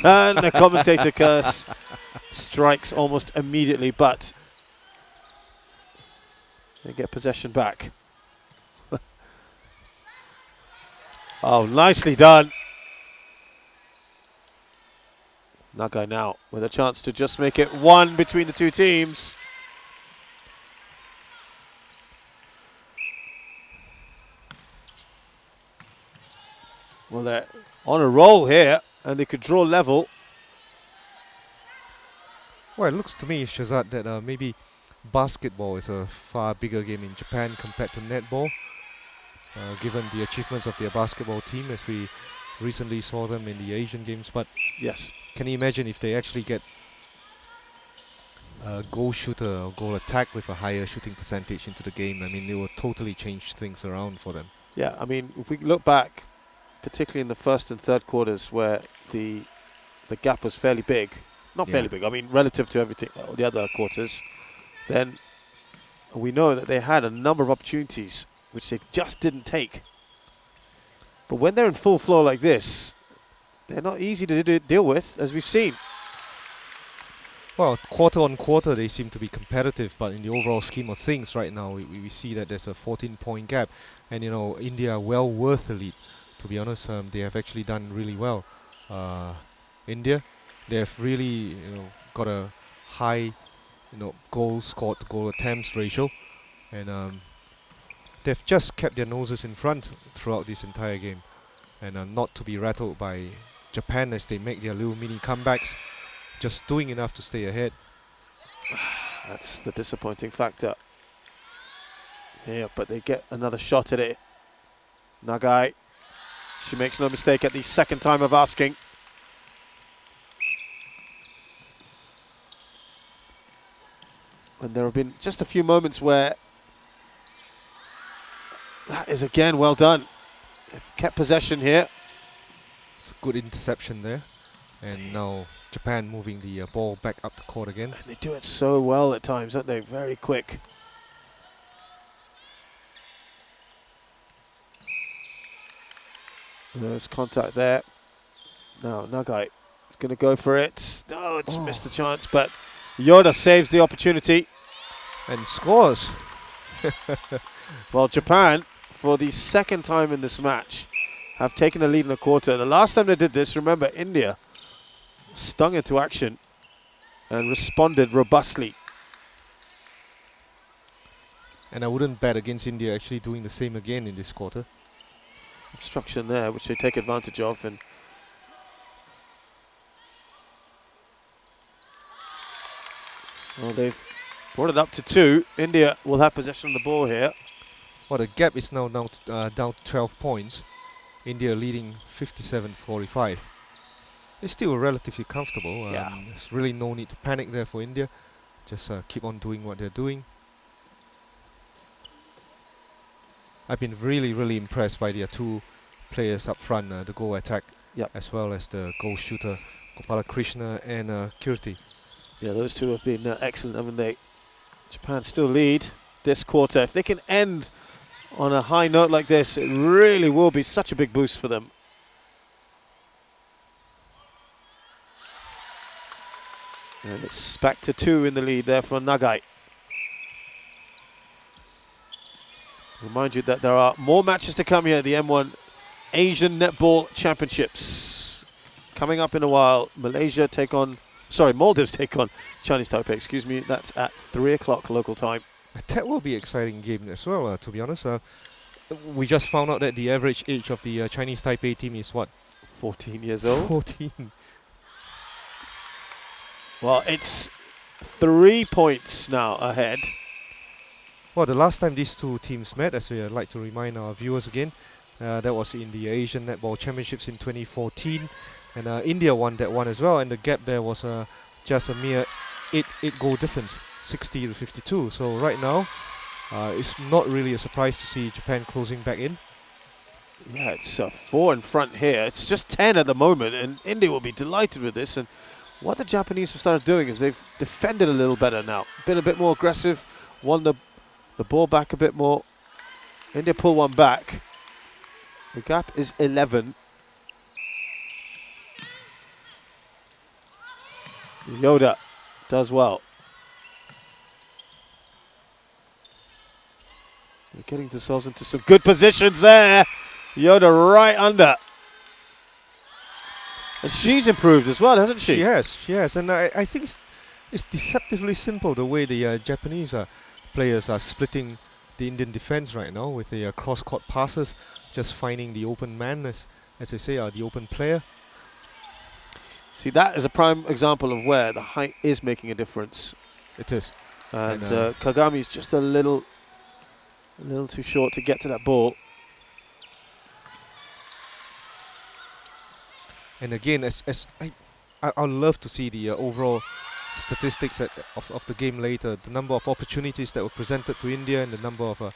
And the commentator curse strikes almost immediately, but they get possession back. Oh, nicely done. Nagai now with a chance to just make it 1 between the two teams. Well, they're on a roll here, and they could draw level. Well, it looks to me, Shazad, that maybe basketball is a far bigger game in Japan compared to netball, given the achievements of their basketball team, as we recently saw them in the Asian Games. But yes, can you imagine if they actually get a goal shooter or goal attack with a higher shooting percentage into the game? I mean, it will totally change things around for them. Yeah, I mean, if we look back, particularly in the first and third quarters, where the gap was fairly big, not fairly big, I mean, relative to everything, the other quarters, then we know that they had a number of opportunities which they just didn't take. But when they're in full flow like this, they're not easy to deal with, as we've seen. Well, quarter on quarter, they seem to be competitive, but in the overall scheme of things right now, we see that there's a 14-point gap. And, you know, India are well worth the lead. To be honest, they have actually done really well. India, they have really, got a high, goal scored to goal attempts ratio. And they've just kept their noses in front throughout this entire game. And not to be rattled by Japan as they make their little mini comebacks. Just doing enough to stay ahead. That's the disappointing factor. Yeah, but they get another shot at it. Nagai, she makes no mistake at the second time of asking. And there have been just a few moments where that is again well done. They've kept possession here. It's a good interception there. And now Japan moving the ball back up the court again. And they do it so well at times, don't they? Very quick. There's contact there. Now Nagai is going to go for it. No, it's missed the chance, but Yoda saves the opportunity. And scores. Well, Japan, for the second time in this match, have taken a lead in a quarter. The last time they did this, remember, India stung into action and responded robustly. And I wouldn't bet against India actually doing the same again in this quarter. Obstruction there, which they take advantage of. And well, they've brought it up to 2. India will have possession of the ball here. Well, the gap is now down to 12 points. India leading 57-45. It's still relatively comfortable. There's really no need to panic there for India. Just keep on doing what they're doing. I've been really, really impressed by their two players up front, the goal attack, as well as the goal shooter, Gopalakrishnappa and Kirti. Yeah, those two have been excellent, haven't they? Japan still lead this quarter. If they can end on a high note like this, it really will be such a big boost for them. And it's back to 2 in the lead there for Nagai. Remind you that there are more matches to come here at the M1 Asian Netball Championships. Coming up in a while, Maldives take on Chinese Taipei, excuse me. That's at 3 o'clock local time. That will be an exciting game as well, to be honest. We just found out that the average age of the Chinese Taipei team is what? 14 years old. 14. Well, it's 3 points now ahead. Well, the last time these two teams met, as we like to remind our viewers again, that was in the Asian Netball Championships in 2014. And India won that one as well. And the gap there was just a mere 8 goal difference, 60-52. So right now, it's not really a surprise to see Japan closing back in. Yeah, it's 4 in front here. It's just 10 at the moment, and India will be delighted with this. And what the Japanese have started doing is they've defended a little better now, been a bit more aggressive, won the ball back a bit more. India pull one back. The gap is 11. Yoda does well. They're getting themselves into some good positions there. Yoda right under. And she's improved as well, hasn't she? She has. And I think it's deceptively simple the way the Japanese players are splitting the Indian defense right now with the cross-court passes, just finding the open man, as they say, the open player. See, that is a prime example of where the height is making a difference. It is. And Kagami's just a little too short to get to that ball. And again, as I'd love to see the overall statistics of the game later. The number of opportunities that were presented to India and the number of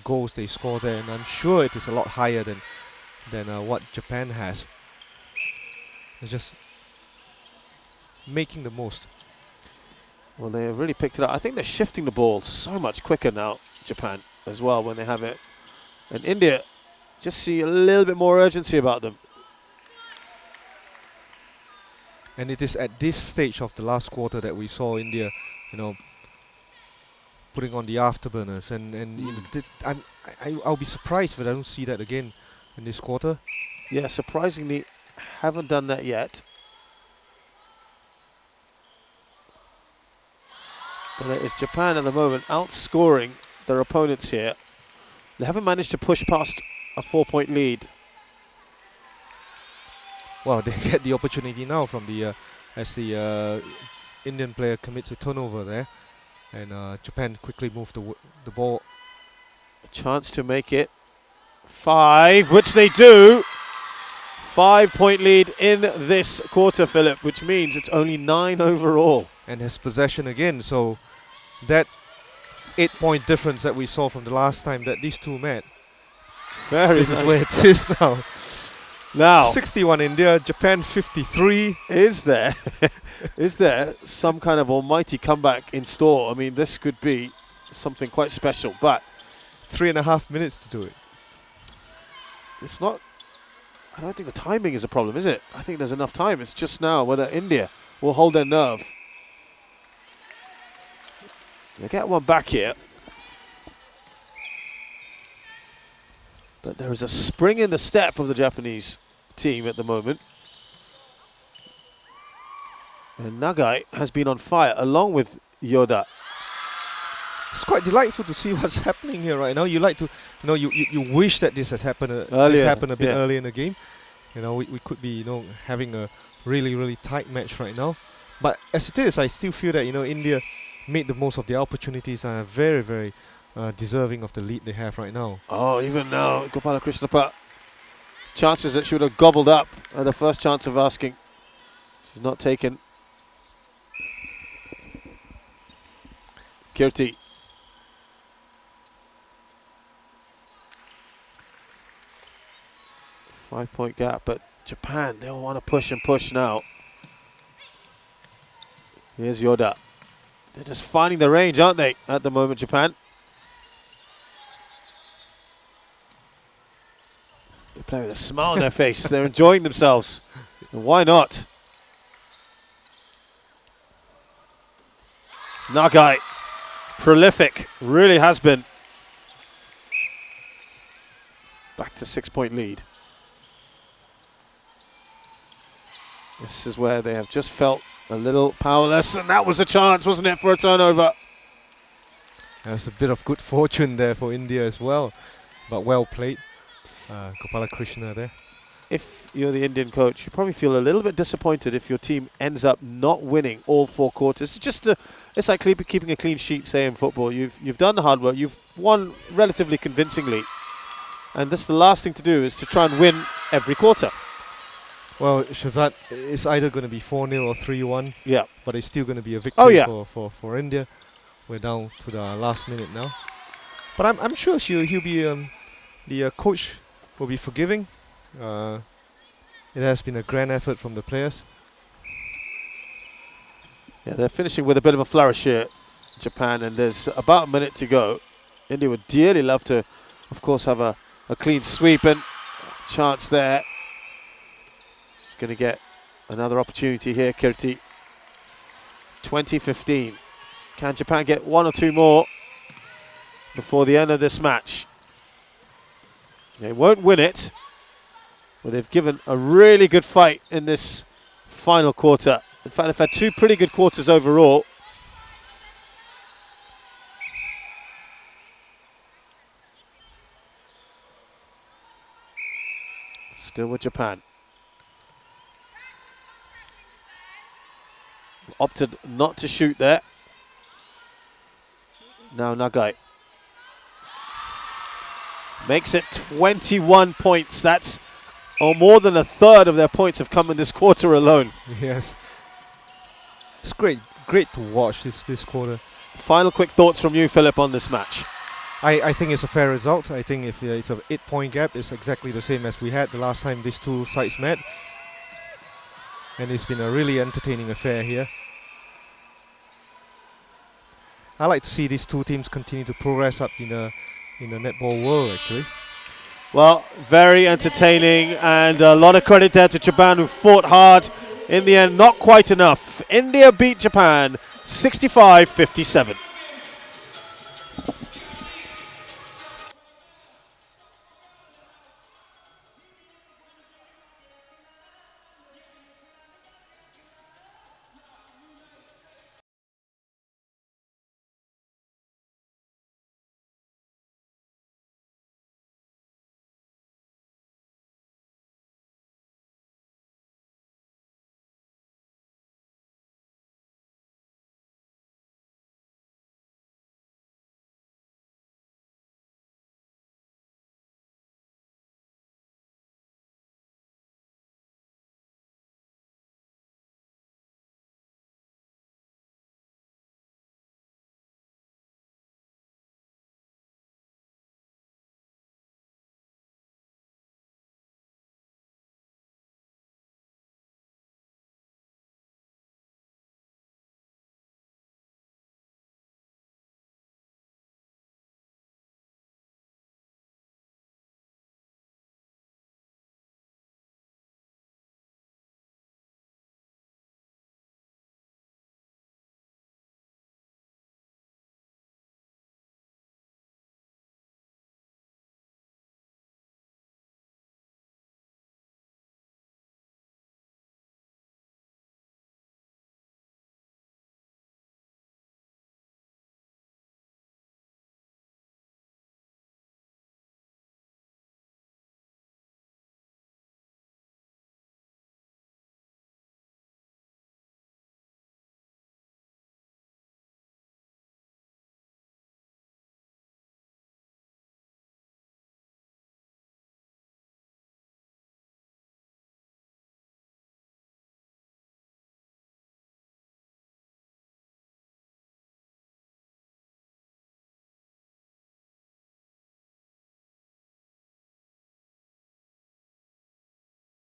goals they scored there, and I'm sure it is a lot higher than what Japan has. It's just making the most. Well, they really picked it up. I think they're shifting the ball so much quicker now, Japan, as well, when they have it. And India just see a little bit more urgency about them. And it is at this stage of the last quarter that we saw India, putting on the afterburners. And I'll be surprised if I don't see that again in this quarter. Yeah, surprisingly, haven't done that yet. But it is Japan at the moment outscoring their opponents here. They haven't managed to push past a 4-point lead. Well, they get the opportunity now from as the Indian player commits a turnover there, and Japan quickly moved the ball. A chance to make it 5, which they do. 5-point lead in this quarter, Philip, which means it's only 9 overall. And has possession again, so that 8-point difference that we saw from the last time that these two met, this is where it is now. Now 61 India, Japan 53. Is there some kind of almighty comeback in store? I mean, this could be something quite special, but 3.5 minutes to do it. It's not. I don't think the timing is a problem, is it? I think there's enough time. It's just now whether India will hold their nerve. They get one back here. But there is a spring in the step of the Japanese team at the moment. And Nagai has been on fire along with Yoda. It's quite delightful to see what's happening here right now. You like to, you wish that this had happened. Earlier, this happened a bit earlier in the game. We could be, having a really, really tight match right now. But as it is, I still feel that India made the most of the opportunities and are very, very deserving of the lead they have right now. Oh, even now, Gopalakrishnappa, chances that she would have gobbled up at the first chance of asking. She's not taken. Kirti. Five-point gap, but Japan, they'll want to push and push now. Here's Yoda. They're just finding the range, aren't they, at the moment, Japan? They play with a smile on their face. They're enjoying themselves. And why not? Nagai, prolific, really has been. Back to 6-point lead. This is where they have just felt a little powerless, and that was a chance, wasn't it, for a turnover? There's a bit of good fortune there for India as well, but well played. Gopalakrishna there. If you're the Indian coach, you probably feel a little bit disappointed if your team ends up not winning all 4 quarters. It's like keeping a clean sheet, say, in football. You've done the hard work. You've won relatively convincingly. And the last thing to do is to try and win every quarter. Well, Shazad, it's either going to be 4-0 or 3-1. Yeah. But it's still going to be a victory for India. We're down to the last minute now. But I'm sure he'll be the coach will be forgiving. It has been a grand effort from the players. Yeah, they're finishing with a bit of a flourish here, Japan, and there's about a minute to go. India would dearly love to, of course, have a clean sweep, and chance there. Just going to get another opportunity here, Kirti. 20-15. Can Japan get 1 or 2 more before the end of this match? They won't win it, but they've given a really good fight in this final quarter. In fact, they've had 2 pretty good quarters overall. Still with Japan. Opted not to shoot there. Now Nagai. Makes it 21 points. That's or more than a third of their points have come in this quarter alone. Yes. It's great to watch this quarter. Final quick thoughts from you, Philip, on this match. I think it's a fair result. I think if it's an 8-point gap, it's exactly the same as we had the last time these two sides met. And it's been a really entertaining affair here. I like to see these two teams continue to progress up in the netball world, actually. Well, very entertaining, and a lot of credit there to Japan, who fought hard. In the end, not quite enough. India beat Japan 65-57.